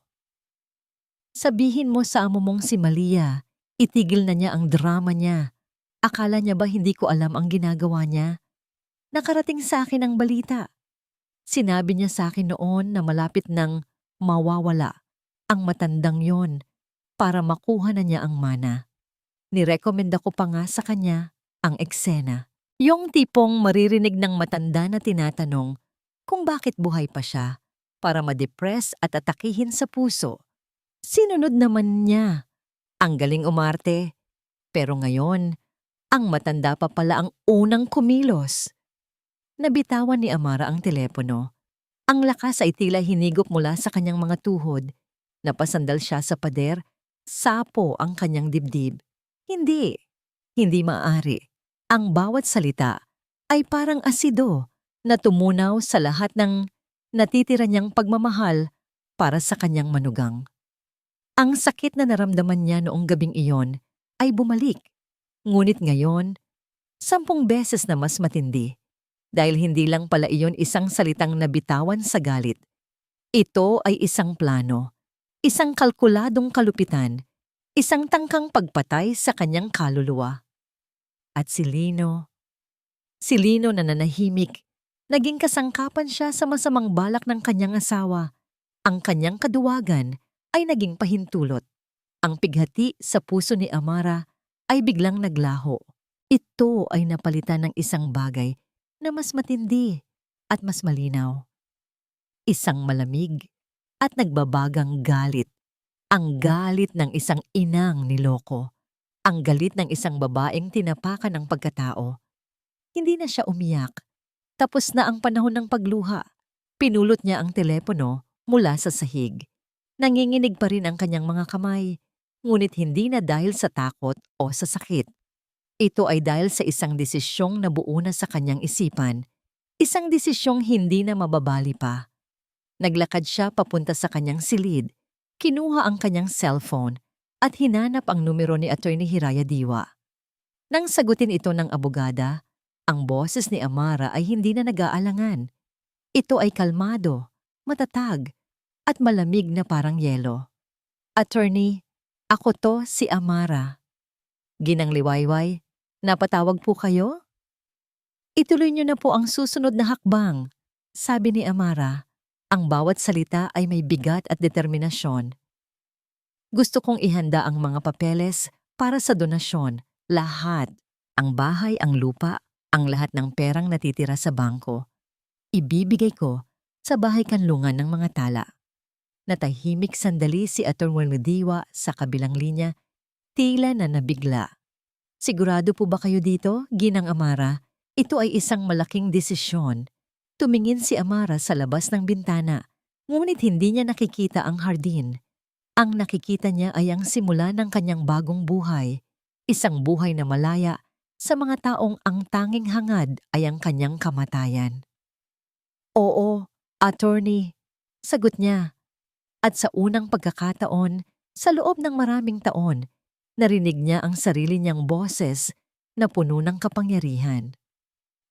"Sabihin mo sa amo mong si Malia, itigil na niya ang drama niya. Akala niya ba hindi ko alam ang ginagawa niya? Nakarating sa akin ang balita. Sinabi niya sa akin noon na malapit nang mawawala ang matandang yon para makuha na niya ang mana. Nirekomenda ko pa nga sa kanya ang eksena. Yung tipong maririnig ng matanda na tinatanong kung bakit buhay pa siya para ma-depress at atakihin sa puso. Sinunod naman niya. Ang galing umarte. Pero ngayon, ang matanda pa pala ang unang kumilos. Nabitawan ni Amara ang telepono. Ang lakas ay tila hinigop mula sa kanyang mga tuhod. Napasandal siya sa pader, sapo ang kanyang dibdib. Hindi maaari. Ang bawat salita ay parang asido na tumunaw sa lahat ng natitira niyang pagmamahal para sa kanyang manugang. Ang sakit na naramdaman niya noong gabing iyon ay bumalik. Ngunit ngayon, 10 beses na mas matindi. Dahil hindi lang pala iyon isang salitang nabitawan sa galit. Ito ay isang plano, isang kalkuladong kalupitan, isang tangkang pagpatay sa kanyang kaluluwa. At si Lino na nanahimik, naging kasangkapan siya sa masamang balak ng kanyang asawa. Ang kanyang kaduwagan ay naging pahintulot. Ang pighati sa puso ni Amara ay biglang naglaho. Ito ay napalitan ng isang bagay na mas matindi at mas malinaw. Isang malamig at nagbabagang galit. Ang galit ng isang inang niloko. Ang galit ng isang babaeng tinapakan ng pagkatao. Hindi na siya umiyak. Tapos na ang panahon ng pagluha. Pinulot niya ang telepono mula sa sahig. Nanginginig pa rin ang kanyang mga kamay, ngunit hindi na dahil sa takot o sa sakit. Ito ay dahil sa isang desisyong nabuo na sa kanyang isipan, isang desisyong hindi na mababali pa. Naglakad siya papunta sa kanyang silid, kinuha ang kanyang cellphone at hinanap ang numero ni Atty. Hiraya Diwa. Nang sagutin ito ng abogada, ang boses ni Amara ay hindi na nag-aalangan. Ito ay kalmado, matatag, at malamig na parang yelo. Attorney, ako to si Amara. Ginang Liwayway, napatawag po kayo? Ituloy niyo na po ang susunod na hakbang, sabi ni Amara. Ang bawat salita ay may bigat at determinasyon. Gusto kong ihanda ang mga papeles para sa donasyon, lahat. Ang bahay, ang lupa, ang lahat ng perang natitira sa bangko. Ibibigay ko sa bahay kanlungan ng mga tala. Natahimik sandali si Atty. Diwa sa kabilang linya, tila na nabigla. Sigurado po ba kayo dito, Ginang Amara? Ito ay isang malaking desisyon. Tumingin si Amara sa labas ng bintana, ngunit hindi niya nakikita ang hardin. Ang nakikita niya ay ang simula ng kanyang bagong buhay, isang buhay na malaya sa mga taong ang tanging hangad ay ang kanyang kamatayan. Oo, attorney, sagot niya. At sa unang pagkakataon, sa loob ng maraming taon, narinig niya ang sarili niyang boses na puno ng kapangyarihan.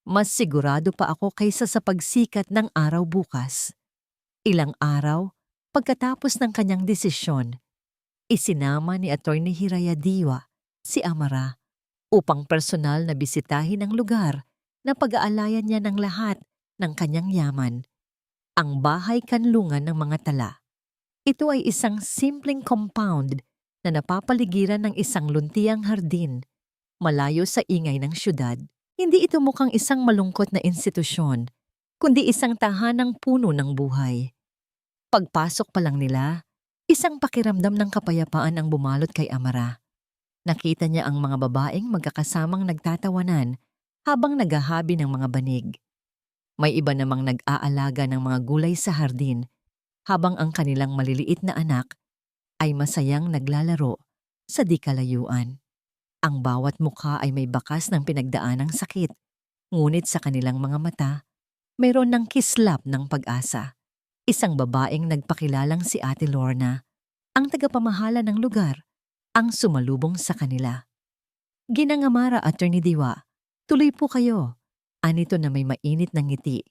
Mas sigurado pa ako kaysa sa pagsikat ng araw bukas. Ilang araw, pagkatapos ng kanyang desisyon, isinama ni Atty. Hiraya Diwa si Amara upang personal na bisitahin ang lugar na pag-aalayan niya ng lahat ng kanyang yaman, ang bahay kanlungan ng mga tala. Ito ay isang simpleng compound na napapaligiran ng isang luntiang hardin, malayo sa ingay ng syudad. Hindi ito mukhang isang malungkot na institusyon, kundi isang tahanang puno ng buhay. Pagpasok pa lang nila, isang pakiramdam ng kapayapaan ang bumalot kay Amara. Nakita niya ang mga babaeng magkakasamang nagtatawanan habang naghahabi ng mga banig. May iba namang nag-aalaga ng mga gulay sa hardin, habang ang kanilang maliliit na anak ay masayang naglalaro sa di kalayuan. Ang bawat mukha ay may bakas ng pinagdaanang sakit, ngunit sa kanilang mga mata, mayroon ng kislap ng pag-asa. Isang babaeng nagpakilalang si Ate Lorna, ang tagapamahala ng lugar, ang sumalubong sa kanila. Ginang Amara, Atty. Diwa, tuloy po kayo. Anito na may mainit ng ngiti.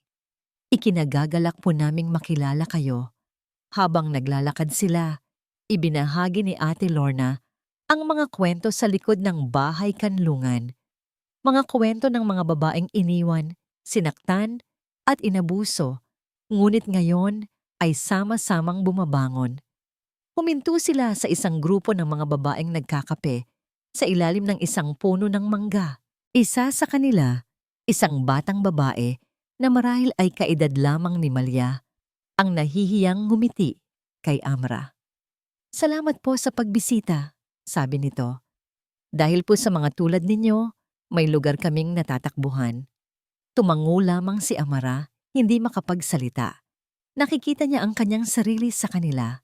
Ikinagagalak po naming makilala kayo. Habang naglalakad sila, ibinahagi ni Ate Lorna ang mga kwento sa likod ng bahay kanlungan. Mga kwento ng mga babaeng iniwan, sinaktan, at inabuso, ngunit ngayon ay sama-samang bumabangon. Huminto sila sa isang grupo ng mga babaeng nagkakape sa ilalim ng isang puno ng mangga. Isa sa kanila, isang batang babae na marahil ay kaedad lamang ni Malia, ang nahihiyang ngumiti kay Amra. "Salamat po sa pagbisita," sabi nito. "Dahil po sa mga tulad ninyo, may lugar kaming natatakbuhan." Tumango lamang si Amara, hindi makapagsalita. Nakikita niya ang kanyang sarili sa kanila.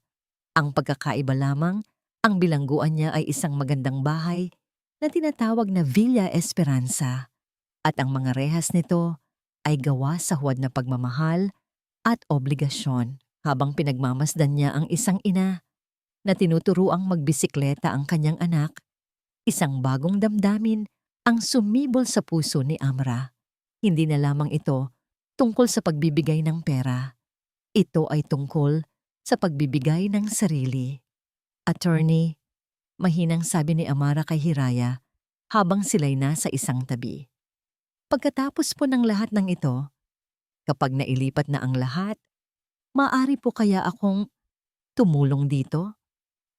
Ang pagkakaiba lamang, ang bilangguan niya ay isang magandang bahay na tinatawag na Villa Esperanza, at ang mga rehas nito ay gawa sa huwad na pagmamahal at obligasyon, habang pinagmamasdan niya ang isang ina na tinuturuang magbisikleta ang kanyang anak. Isang bagong damdamin ang sumibol sa puso ni Amra. Hindi na lamang ito tungkol sa pagbibigay ng pera. Ito ay tungkol sa pagbibigay ng sarili. "Attorney," mahinang sabi ni Amara kay Hiraya habang sila'y nasa isang tabi. "Pagkatapos po ng lahat ng ito, kapag nailipat na ang lahat, maaari po kaya akong tumulong dito?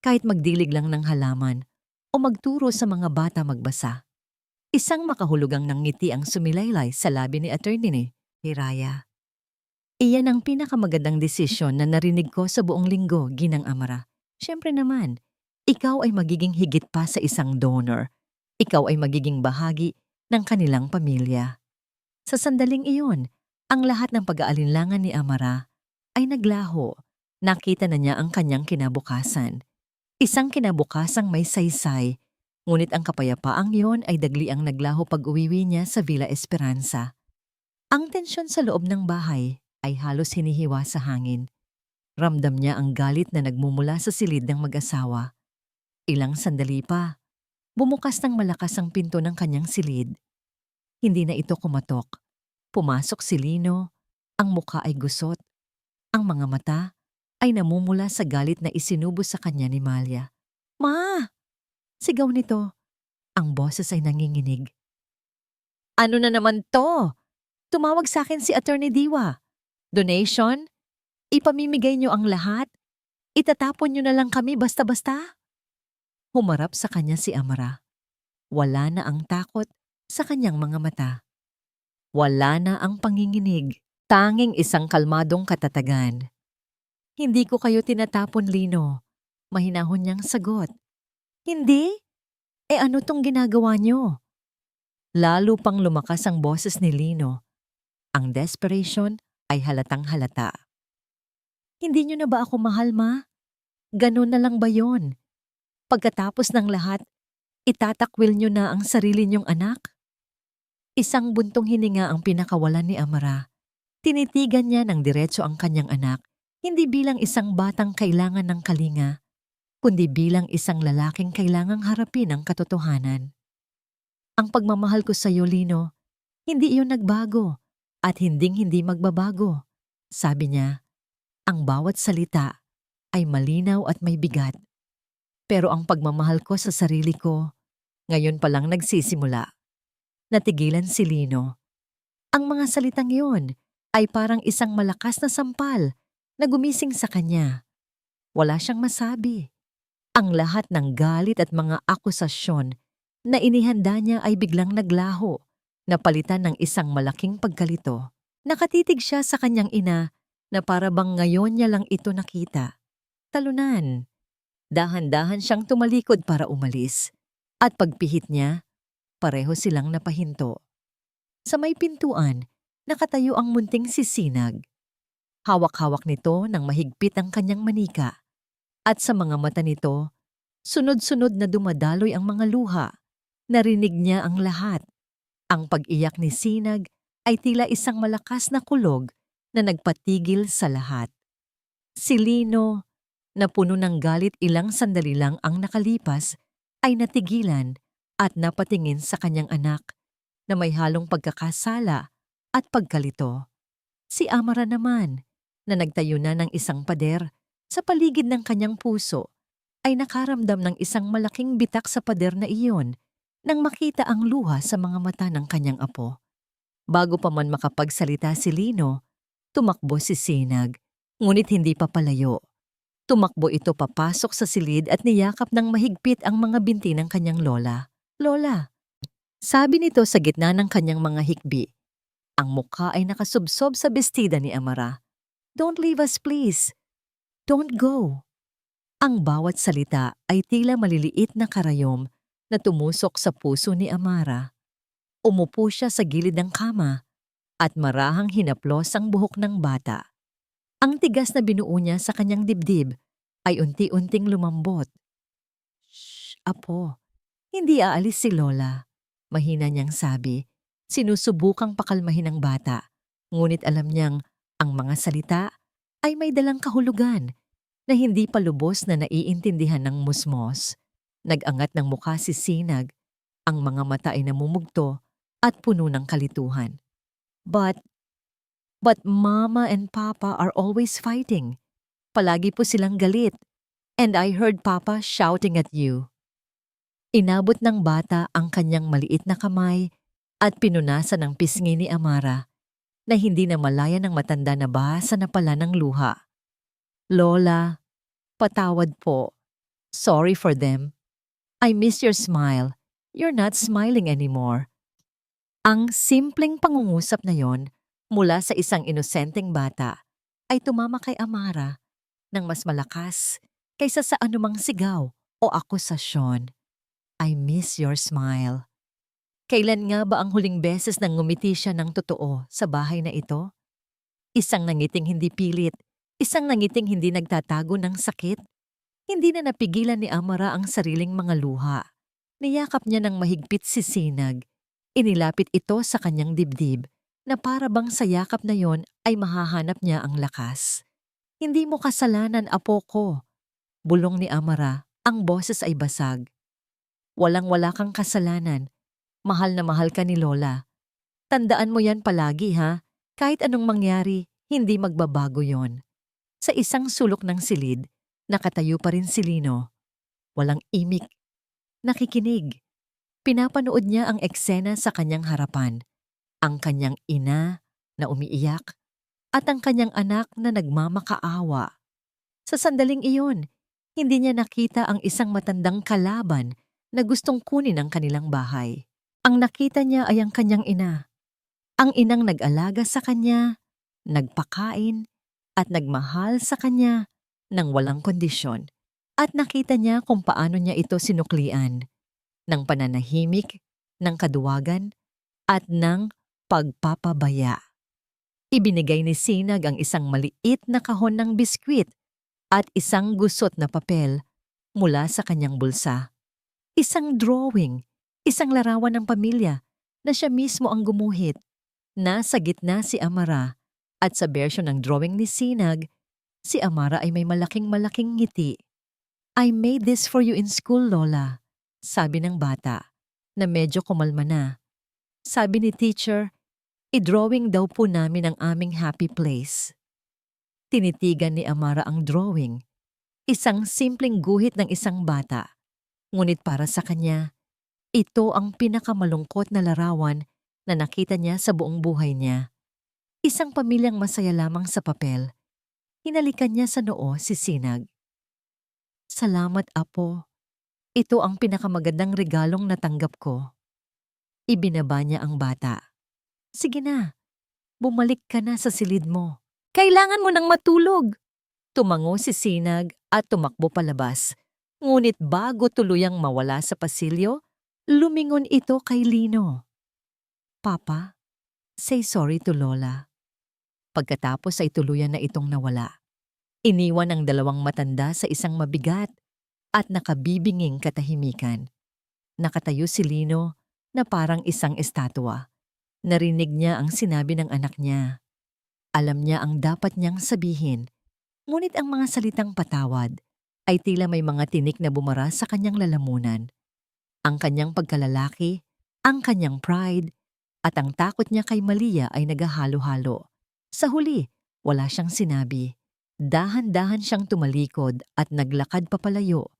Kahit magdilig lang ng halaman o magturo sa mga bata magbasa." Isang makahulugang ngiti ang sumilaylay sa labi ni Attorney ni Hiraya. "Iyan ang pinakamagandang desisyon na narinig ko sa buong linggo, Ginang Amara. Siyempre naman, ikaw ay magiging higit pa sa isang donor. Ikaw ay magiging bahagi ng kanilang pamilya." Sa sandaling iyon, ang lahat ng pag-aalinlangan ni Amara ay naglaho. Nakita na niya ang kanyang kinabukasan. Isang kinabukasang may saysay, ngunit ang kapayapaang iyon ay dagliang naglaho pag-uwiwi niya sa Villa Esperanza. Ang tensyon sa loob ng bahay ay halos hinihiwa sa hangin. Ramdam niya ang galit na nagmumula sa silid ng mag-asawa. Ilang sandali pa, bumukas ng malakas ang pinto ng kanyang silid. Hindi na ito kumatok. Pumasok si Lino, ang muka ay gusot. Ang mga mata ay namumula sa galit na isinubo sa kanya ni Malia. "Ma!" sigaw nito. Ang boses ay nanginginig. "Ano na naman to? Tumawag sa akin si Attorney Diwa. Donation? Ipamimigay niyo ang lahat? Itatapon niyo na lang kami basta-basta?" Humarap sa kanya si Amara. Wala na ang takot sa kanyang mga mata. Wala na ang panginginig, tanging isang kalmadong katatagan. "Hindi ko kayo tinatapon, Lino." Mahinahon niyang sagot. "Hindi? Ano tong ginagawa niyo?" Lalo pang lumakas ang boses ni Lino. Ang desperation ay halatang halata. "Hindi niyo na ba ako mahal, Ma? Ganun na lang ba yon? Pagkatapos ng lahat, itatakwil niyo na ang sarili niyong anak?" Isang buntong hininga ang pinakawalan ni Amara. Tinitigan niya ng diretso ang kanyang anak, hindi bilang isang batang kailangan ng kalinga, kundi bilang isang lalaking kailangang harapin ang katotohanan. "Ang pagmamahal ko sa iyo, Lino, hindi iyon nagbago at hinding-hindi magbabago," sabi niya. Ang bawat salita ay malinaw at may bigat. "Pero ang pagmamahal ko sa sarili ko, ngayon pa lang nagsisimula." Natigilan si Lino. Ang mga salitang iyon ay parang isang malakas na sampal na gumising sa kanya. Wala siyang masabi. Ang lahat ng galit at mga akusasyon na inihanda niya ay biglang naglaho, napalitan ng isang malaking pagkalito. Nakatitig siya sa kanyang ina na para bang ngayon niya lang ito nakita. Talunan. Dahan-dahan siyang tumalikod para umalis. At pagpihit niya, pareho silang napahinto. Sa may pintuan, nakatayo ang munting si Sinag. Hawak-hawak nito ng mahigpit ang kanyang manika. At sa mga mata nito, sunod-sunod na dumadaloy ang mga luha. Narinig niya ang lahat. Ang pag-iyak ni Sinag ay tila isang malakas na kulog na nagpatigil sa lahat. Si Lino, na puno ng galit ilang sandali lang ang nakalipas, ay natigilan at napatingin sa kanyang anak na may halong pagkakasala at pagkalito. Si Amara naman, na nagtayo na ng isang pader sa paligid ng kanyang puso, ay nakaramdam ng isang malaking bitak sa pader na iyon nang makita ang luha sa mga mata ng kanyang apo. Bago pa man makapagsalita si Lino, tumakbo si Sinag, ngunit hindi pa palayo. Tumakbo ito papasok sa silid at niyakap ng mahigpit ang mga binti ng kanyang lola. Lola, sabi nito sa gitna ng kanyang mga hikbi. Ang mukha ay nakasubsob sa bestida ni Amara. Don't leave us please. Don't go. Ang bawat salita ay tila maliliit na karayom na tumusok sa puso ni Amara. Umupo siya sa gilid ng kama at marahang hinaplos ang buhok ng bata. Ang tigas na binuo niya sa kanyang dibdib ay unti-unting lumambot. Shh, apo, hindi aalis si Lola. Mahina niyang sabi, sinusubukang pakalmahin ang bata. Ngunit alam niyang ang mga salita ay may dalang kahulugan na hindi pa lubos na naiintindihan ng musmos. Nag-angat ng mukha si Sinag, ang mga mata ay namumugto at puno ng kalituhan. But Mama and Papa are always fighting. Palagi po silang galit. And I heard Papa shouting at you. Inabot ng bata ang kanyang maliit na kamay at pinunasan ng pisngi ni Amara na hindi na malaya ng matanda na basa na pala ng luha. Lola, patawad po. Sorry for them. I miss your smile. You're not smiling anymore. Ang simpleng pangungusap na yon mula sa isang inosenteng bata ay tumama kay Amara ng mas malakas kaysa sa anumang sigaw o akusasyon. I miss your smile. Kailan nga ba ang huling beses nang ngumiti siya ng totoo sa bahay na ito? Isang nangiting hindi pilit, isang nangiting hindi nagtatago ng sakit. Hindi na napigilan ni Amara ang sariling mga luha. Niyakap niya ng mahigpit si Sinag. Inilapit ito sa kanyang dibdib na para bang sa yakap na yon ay mahahanap niya ang lakas. Hindi mo kasalanan, apo ko. Bulong ni Amara, ang boses ay basag. Walang-wala kang kasalanan. Mahal na mahal ka ni Lola. Tandaan mo yan palagi ha. Kahit anong mangyari, hindi magbabago yon. Sa isang sulok ng silid, nakatayo pa rin si Lino. Walang imik. Nakikinig. Pinapanood niya ang eksena sa kanyang harapan. Ang kanyang ina na umiiyak at ang kanyang anak na nagmamakaawa. Sa sandaling iyon, hindi niya nakita ang isang matandang kalaban na gustong kunin ang kanilang bahay. Ang nakita niya ay ang kanyang ina. Ang inang nag-alaga sa kanya, nagpakain, at nagmahal sa kanya ng walang kondisyon. At nakita niya kung paano niya ito sinuklian, ng pananahimik, ng kaduwagan, at ng pagpapabaya. Ibinigay ni Sinag ang isang maliit na kahon ng biskwit at isang gusot na papel mula sa kanyang bulsa. Isang drawing, isang larawan ng pamilya na siya mismo ang gumuhit. Nasa gitna si Amara at sa bersyon ng drawing ni Sinag, si Amara ay may malaking-malaking ngiti. I made this for you in school, Lola, sabi ng bata na medyo kumalma na. Sabi ni teacher, i-drawing daw po namin ang aming happy place. Tinitigan ni Amara ang drawing, isang simpleng guhit ng isang bata. Ngunit para sa kanya, ito ang pinakamalungkot na larawan na nakita niya sa buong buhay niya. Isang pamilyang masaya lamang sa papel. Hinalikan niya sa noo si Sinag. Salamat, apo. Ito ang pinakamagandang regalong natanggap ko. Ibinaba niya ang bata. Sige na, bumalik ka na sa silid mo. Kailangan mo nang matulog. Tumango si Sinag at tumakbo palabas. Ngunit bago tuluyang mawala sa pasilyo, lumingon ito kay Lino. Papa, say sorry to Lola. Pagkatapos ay tuluyan na itong nawala. Iniwan ang dalawang matanda sa isang mabigat at nakabibinging katahimikan. Nakatayo si Lino na parang isang estatwa. Narinig niya ang sinabi ng anak niya. Alam niya ang dapat niyang sabihin, ngunit ang mga salitang patawad ay tila may mga tinik na bumara sa kanyang lalamunan. Ang kanyang pagkalalaki, ang kanyang pride, at ang takot niya kay Malia ay naghahalo-halo. Sa huli, wala siyang sinabi. Dahan-dahan siyang tumalikod at naglakad papalayo.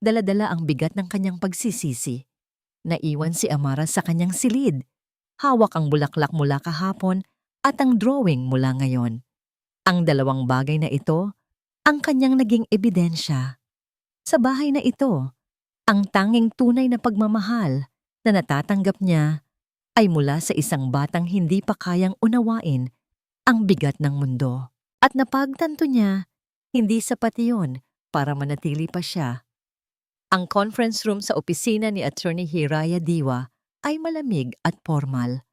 Dala-dala ang bigat ng kanyang pagsisisi. Naiwan si Amara sa kanyang silid. Hawak ang bulaklak mula kahapon at ang drawing mula ngayon. Ang dalawang bagay na ito ang kanyang naging ebidensya. Sa bahay na ito, ang tanging tunay na pagmamahal na natatanggap niya ay mula sa isang batang hindi pa kayang unawain ang bigat ng mundo. At napagtanto niya, hindi sapat iyon para manatili pa siya. Ang conference room sa opisina ni Attorney Hiraya Diwa ay malamig at formal.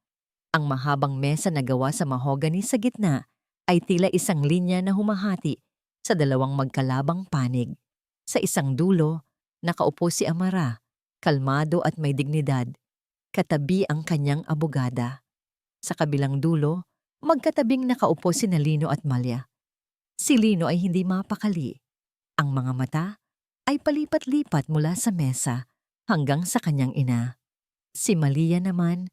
Ang mahabang mesa na gawa sa mahogany sa gitna ay tila isang linya na humahati sa dalawang magkalabang panig. Sa isang dulo, nakaupo si Amara, kalmado at may dignidad, katabi ang kanyang abogada. Sa kabilang dulo, magkatabing nakaupo si Lino at Malya. Si Lino ay hindi mapakali. Ang mga mata ay palipat-lipat mula sa mesa hanggang sa kanyang ina. Si Malia naman,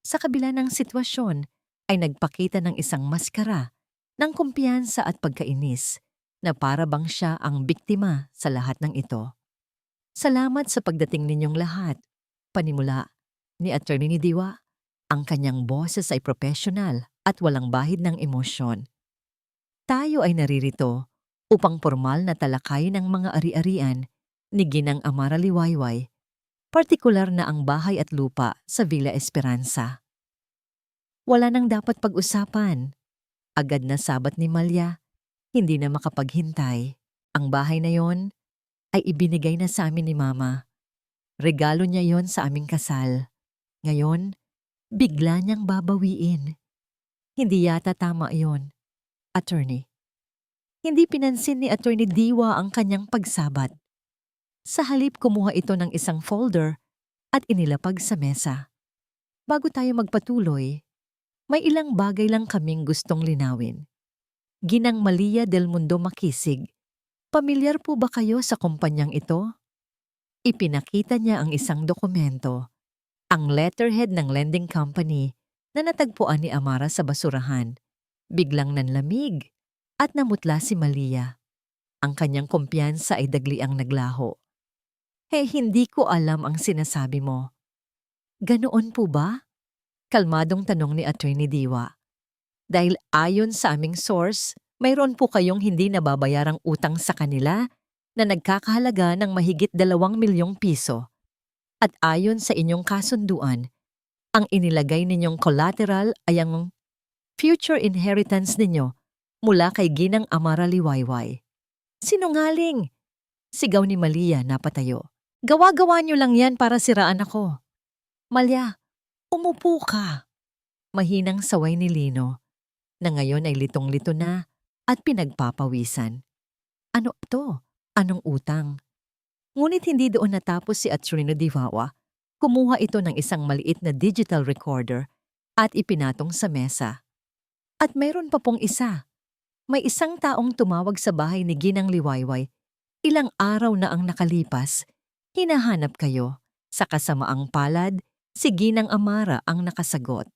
sa kabila ng sitwasyon, ay nagpakita ng isang maskara ng kumpiyansa at pagkainis na para bang siya ang biktima sa lahat ng ito. Salamat sa pagdating ninyong lahat. Panimula ni Attorney Diwa, ang kanyang boses ay professional at walang bahid ng emosyon. Tayo ay naririto upang formal na talakayin ang mga ari-arian ni Ginang Amara Liwayway, partikular na ang bahay at lupa sa Villa Esperanza. Wala nang dapat pag-usapan. Agad na sabat ni Malya, hindi na makapaghintay. Ang bahay na yon ay ibinigay na sa amin ni Mama. Regalo niya yon sa aming kasal. Ngayon, bigla niyang babawiin. Hindi yata tama yon, Attorney. Hindi pinansin ni Attorney Diwa ang kanyang pagsabat. Sa halip kumuha ito ng isang folder at inilapag sa mesa. Bago tayo magpatuloy, may ilang bagay lang kaming gustong linawin. Ginang Malia del Mundo Makisig, pamilyar po ba kayo sa kumpanyang ito? Ipinakita niya ang isang dokumento, ang letterhead ng lending company na natagpuan ni Amara sa basurahan. Biglang nanlamig at namutla si Malia. Ang kanyang kumpiyansa ay dagliang naglaho. Hindi ko alam ang sinasabi mo. Ganoon po ba? Kalmadong tanong ni Attorney Diwa. Dahil ayon sa aming source, mayroon po kayong hindi nababayarang utang sa kanila na nagkakahalaga ng mahigit 2 milyong piso. At ayon sa inyong kasunduan, ang inilagay ninyong collateral ay ang future inheritance ninyo mula kay Ginang Amara Liwayway. Sinungaling! Sigaw ni Malia napatayo. Gawa-gawa niyo lang yan para siraan ako. Malya, umupo ka. Mahinang saway ni Lino, na ngayon ay litong-lito na at pinagpapawisan. Ano ito? Anong utang? Ngunit hindi doon natapos si Attorney Diwa. Kumuha ito ng isang maliit na digital recorder at ipinatong sa mesa. At mayroon pa pong isa. May isang taong tumawag sa bahay ni Ginang Liwayway. Ilang araw na ang nakalipas, hinahanap kayo. Sa kasamaang palad, si Ginang Amara ang nakasagot.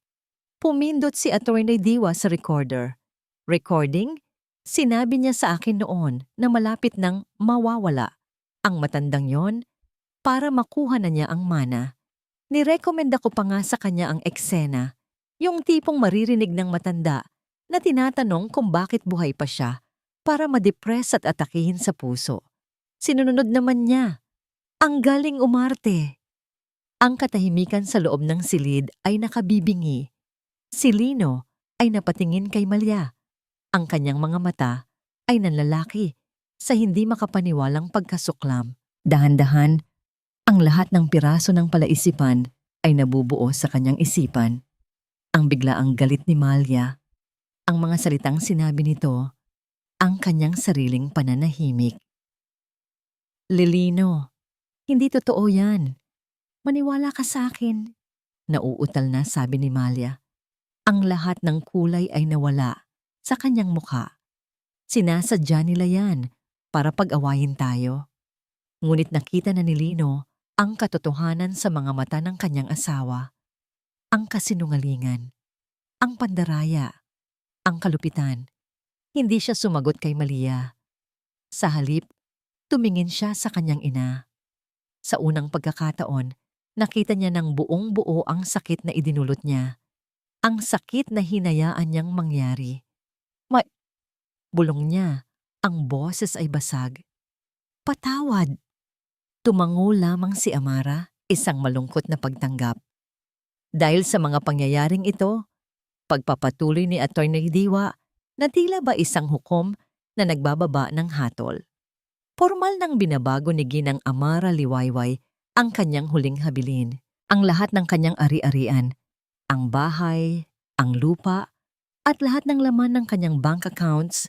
Pumindot si Attorney Diwa sa recorder. Recording? Sinabi niya sa akin noon na malapit nang mawawala ang matandang yon para makuha na niya ang mana. Nirekomenda ko pa nga sa kanya ang eksena, yung tipong maririnig ng matanda na tinatanong kung bakit buhay pa siya para ma-depress at atakihin sa puso. Sinunod naman niya. Ang galing umarte. Ang katahimikan sa loob ng silid ay nakabibingi. Si Lino ay napatingin kay Malya. Ang kanyang mga mata ay nanlalaki sa hindi makapaniwalang pagkasuklam. Dahan-dahan, ang lahat ng piraso ng palaisipan ay nabubuo sa kanyang isipan. Ang biglaang galit ni Malya, ang mga salitang sinabi nito, ang kanyang sariling pananahimik. Lilino, hindi totoo yan. Maniwala ka sa akin. Nauutal na sabi ni Malya. Ang lahat ng kulay ay nawala sa kanyang mukha. Sinasadya nila yan para pag-awayin tayo. Ngunit nakita na ni Lino ang katotohanan sa mga mata ng kanyang asawa. Ang kasinungalingan, ang pandaraya, ang kalupitan. Hindi siya sumagot kay Malia. Sa halip, tumingin siya sa kanyang ina. Sa unang pagkakataon, nakita niya ng buong-buo ang sakit na idinulot niya. Ang sakit na hinayaan niyang mangyari. Bulong niya, Ang boses ay basag. Patawad! Tumango lamang si Amara, isang malungkot na pagtanggap. Dahil sa mga pangyayaring ito, pagpapatuloy ni Atty. Diwa na tila ba isang hukom na nagbababa ng hatol. Formal nang binabago ni Ginang Amara Liwayway ang kanyang huling habilin, ang lahat ng kanyang ari-arian, ang bahay, ang lupa, at lahat ng laman ng kanyang bank accounts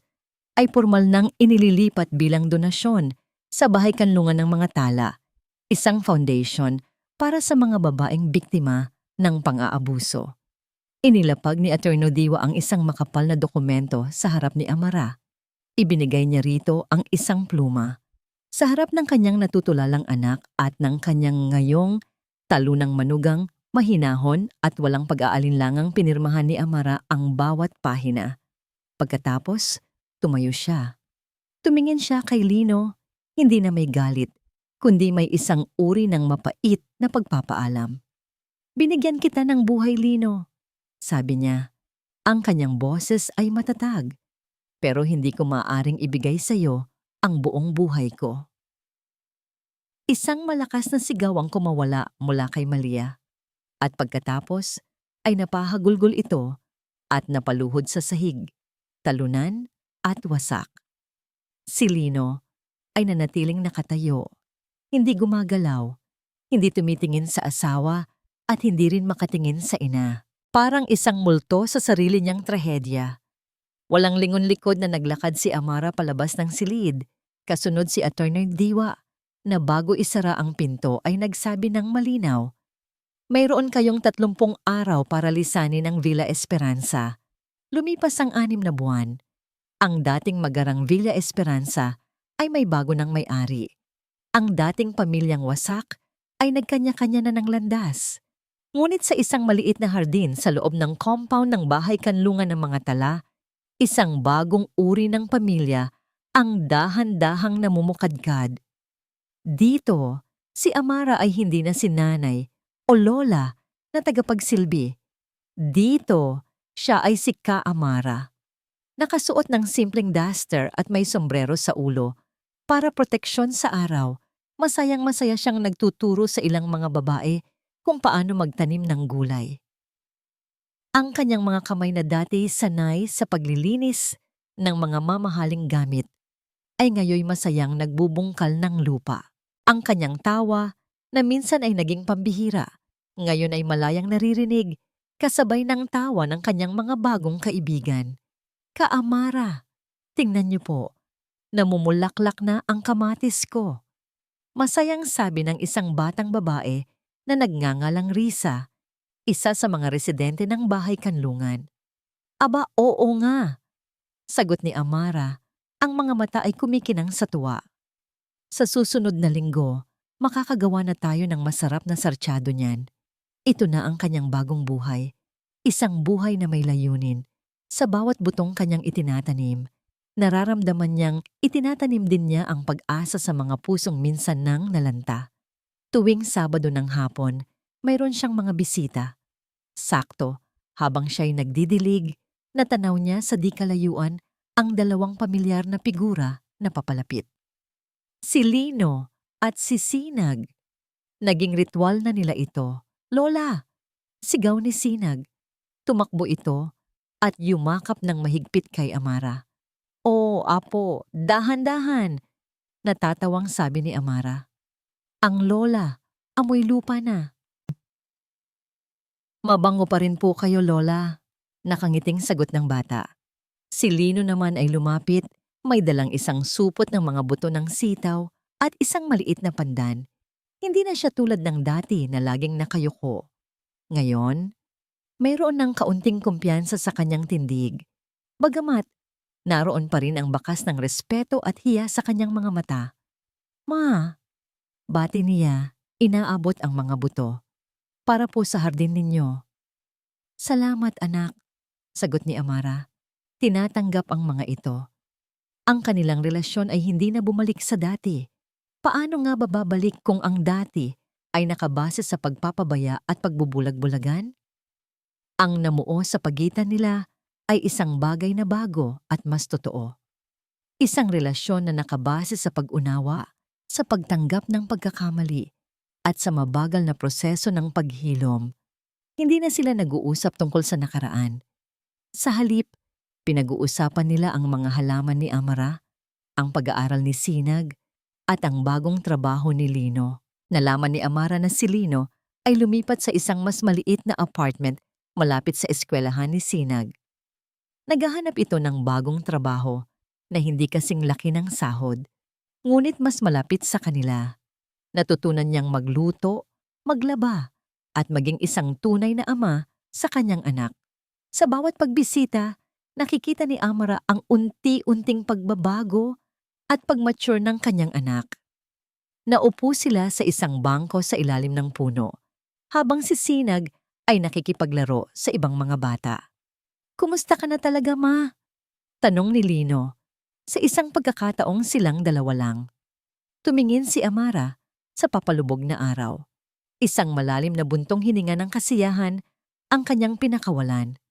ay formal nang inililipat bilang donasyon sa Bahay Kanlungan ng Mga Tala, isang foundation para sa mga babaeng biktima ng pang-aabuso. Inilapag ni Atty. Diwa ang isang makapal na dokumento sa harap ni Amara. Ibinigay niya rito ang isang pluma. Sa harap ng kanyang natutulalang anak at ng kanyang ngayong talunang manugang, mahinahon at walang pag-aalinlangang pinirmahan ni Amara ang bawat pahina. Pagkatapos, tumayo siya. Tumingin siya kay Lino, hindi na may galit, kundi may isang uri ng mapait na pagpapaalam. Binigyan kita ng buhay, Lino. Sabi niya, ang kanyang boses ay matatag, pero hindi ko maaaring ibigay sa iyo ang buong buhay ko. Isang malakas na sigaw ang kumawala mula kay Malia, at pagkatapos ay napahagulgol ito at napaluhod sa sahig, talunan at wasak. Si Lino ay nanatiling nakatayo, hindi gumagalaw, hindi tumitingin sa asawa at hindi rin makatingin sa ina. Parang isang multo sa sarili niyang trahedya. Walang lingon-likod na naglakad si Amara palabas ng silid, kasunod si Atty. Diwa na bago isara ang pinto ay nagsabi ng malinaw, mayroon kayong 30 araw para lisanin ang Villa Esperanza. Lumipas ang 6 na buwan. Ang dating magarang Villa Esperanza ay may bago ng may-ari. Ang dating pamilyang wasak ay nagkanya-kanya na ng landas. Ngunit sa isang maliit na hardin sa loob ng compound ng Bahay Kanlungan ng Mga Tala, isang bagong uri ng pamilya ang dahan-dahang namumukadkad. Dito, si Amara ay hindi na si nanay o lola na tagapagsilbi. Dito, siya ay si Ka Amara. Nakasuot ng simpleng duster at may sombrero sa ulo para proteksyon sa araw. Masayang-masaya siyang nagtuturo sa ilang mga babae kung paano magtanim ng gulay. Ang kanyang mga kamay na dati sanay sa paglilinis ng mga mamahaling gamit ay ngayoy masayang nagbubungkal ng lupa. Ang kanyang tawa na minsan ay naging pambihira, ngayon ay malayang naririnig kasabay ng tawa ng kanyang mga bagong kaibigan. Ka Amara, tingnan niyo po, namumulaklak na ang kamatis ko. Masayang sabi ng isang batang babae na nagngangalang Risa, isa sa mga residente ng Bahay Kanlungan. Aba, oo nga, sagot ni Amara, ang mga mata ay kumikinang sa tuwa. Sa susunod na linggo, makakagawa na tayo ng masarap na sarsyado niyan. Ito na ang kanyang bagong buhay, isang buhay na may layunin. Sa bawat butong kanyang itinatanim, nararamdaman niyang itinatanim din niya ang pag-asa sa mga pusong minsan nang nalanta. Tuwing Sabado ng hapon, mayroon siyang mga bisita. Sakto, habang siya'y nagdidilig, natanaw niya sa di kalayuan ang 2 pamilyar na figura na papalapit. Si Lino at si Sinag. Naging ritual na nila ito. Lola! Sigaw ni Sinag. Tumakbo ito at yumakap ng mahigpit kay Amara. Oh, apo, dahan-dahan! Natatawang sabi ni Amara. Ang lola, amoy lupa na. Mabango pa rin po kayo, Lola. Nakangiting sagot ng bata. Si Lino naman ay lumapit, may dalang isang supot ng mga buto ng sitaw at isang maliit na pandan. Hindi na siya tulad ng dati na laging nakayuko. Ngayon, mayroon ng kaunting kumpiyansa sa kanyang tindig. Bagamat, naroon pa rin ang bakas ng respeto at hiya sa kanyang mga mata. Ma! Bati niya, inaabot ang mga buto. Para po sa hardin ninyo. Salamat, anak, sagot ni Amara. Tinatanggap ang mga ito. Ang kanilang relasyon ay hindi na bumalik sa dati. Paano nga bababalik kung ang dati ay nakabase sa pagpapabaya at pagbubulag-bulagan? Ang namuo sa pagitan nila ay isang bagay na bago at mas totoo. Isang relasyon na nakabase sa pag-unawa, sa pagtanggap ng pagkakamali, at sa mabagal na proseso ng paghilom. Hindi na sila nag-uusap tungkol sa nakaraan. Sa halip, pinag-uusapan nila ang mga halaman ni Amara, ang pag-aaral ni Sinag, at ang bagong trabaho ni Lino. Nalaman ni Amara na si Lino ay lumipat sa isang mas maliit na apartment malapit sa eskwelahan ni Sinag. Naghahanap ito ng bagong trabaho na hindi kasing laki ng sahod, ngunit mas malapit sa kanila. Natutunan niyang magluto, maglaba, at maging isang tunay na ama sa kanyang anak. Sa bawat pagbisita, nakikita ni Amara ang unti-unting pagbabago at pag-mature ng kanyang anak. Naupo sila sa isang bangko sa ilalim ng puno, habang si Sinag ay nakikipaglaro sa ibang mga bata. "Kumusta ka na talaga, Ma?" tanong ni Lino. Sa isang pagkakataong silang dalawa lang. Tumingin si Amara sa papalubog na araw. Isang malalim na buntong hininga ng kasiyahan ang kanyang pinakawalan.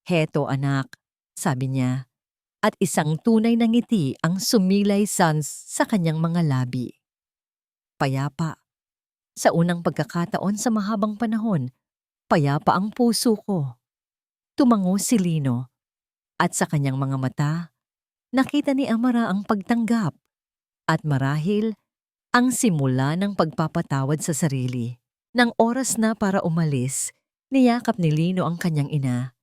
"Heto anak," sabi niya, at isang tunay na ngiti ang sumilay sa kanyang mga labi. Payapa. Sa unang pagkakataon sa mahabang panahon, payapa ang puso ko. Tumango si Lino, at sa kanyang mga mata, nakita ni Amara ang pagtanggap at marahil ang simula ng pagpapatawad sa sarili. Nang oras na para umalis, niyakap ni Lino ang kanyang ina.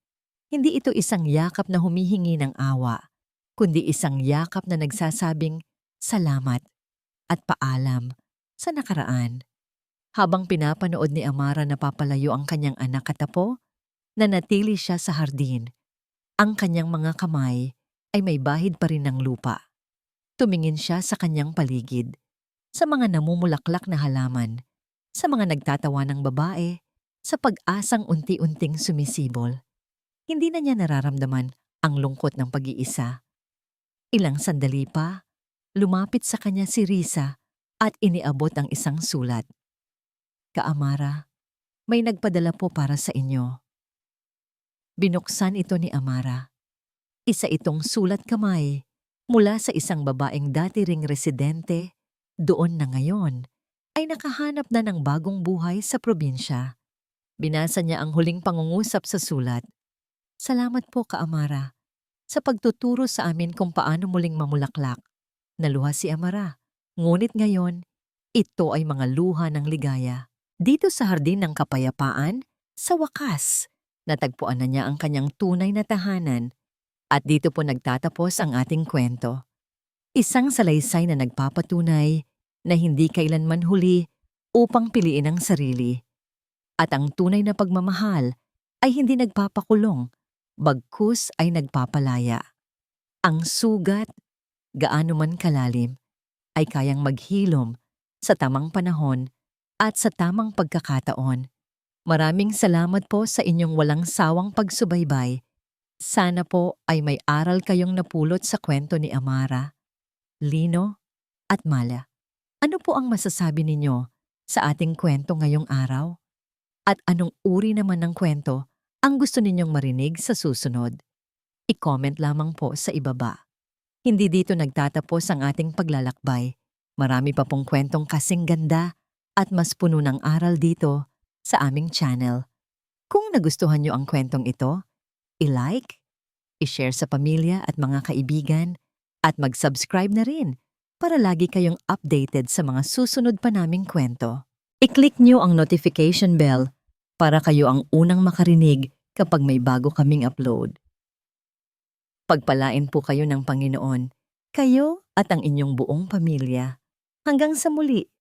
Hindi ito isang yakap na humihingi ng awa, kundi isang yakap na nagsasabing salamat at paalam sa nakaraan. Habang pinapanood ni Amara na papalayo ang kanyang anak at apo, nanatili siya sa hardin. Ang kanyang mga kamay ay may bahid pa rin ng lupa. Tumingin siya sa kanyang paligid, sa mga namumulaklak na halaman, sa mga nagtatawa ng babae, sa pag-asang unti-unting sumisibol. Hindi na niya nararamdaman ang lungkot ng pag-iisa. Ilang sandali pa, lumapit sa kanya si Risa at iniabot ang isang sulat. "Ka-Amara, may nagpadala po para sa inyo." Binuksan ito ni Amara. Isa itong sulat kamay mula sa isang babaeng dati ring residente, doon na ngayon, ay nakahanap na ng bagong buhay sa probinsya. Binasa niya ang huling pangungusap sa sulat. "Salamat po, Ka-Amara, sa pagtuturo sa amin kung paano muling mamulaklak." Naluha si Amara. Ngunit ngayon, ito ay mga luha ng ligaya. Dito sa hardin ng kapayapaan, sa wakas, natagpuan na niya ang kanyang tunay na tahanan. At dito po nagtatapos ang ating kwento. Isang salaysay na nagpapatunay na hindi kailanman huli upang piliin ang sarili. At ang tunay na pagmamahal ay hindi nagpapakulong, bagkus ay nagpapalaya. Ang sugat, gaano man kalalim, ay kayang maghilom sa tamang panahon at sa tamang pagkakataon. Maraming salamat po sa inyong walang sawang pagsubaybay. Sana po ay may aral kayong napulot sa kwento ni Amara, Lino, at Mala. Ano po ang masasabi ninyo sa ating kwento ngayong araw? At anong uri naman ng kwento ang gusto ninyong marinig sa susunod? I-comment lamang po sa ibaba. Hindi dito nagtatapos ang ating paglalakbay. Marami pa pong kwentong kasing ganda at mas puno ng aral dito sa aming channel. Kung nagustuhan nyo ang kwentong ito, i-like, i-share sa pamilya at mga kaibigan, at mag-subscribe na rin para lagi kayong updated sa mga susunod pa naming kwento. I-click nyo ang notification bell para kayo ang unang makarinig kapag may bago kaming upload. Pagpalain po kayo ng Panginoon, kayo at ang inyong buong pamilya. Hanggang sa muli.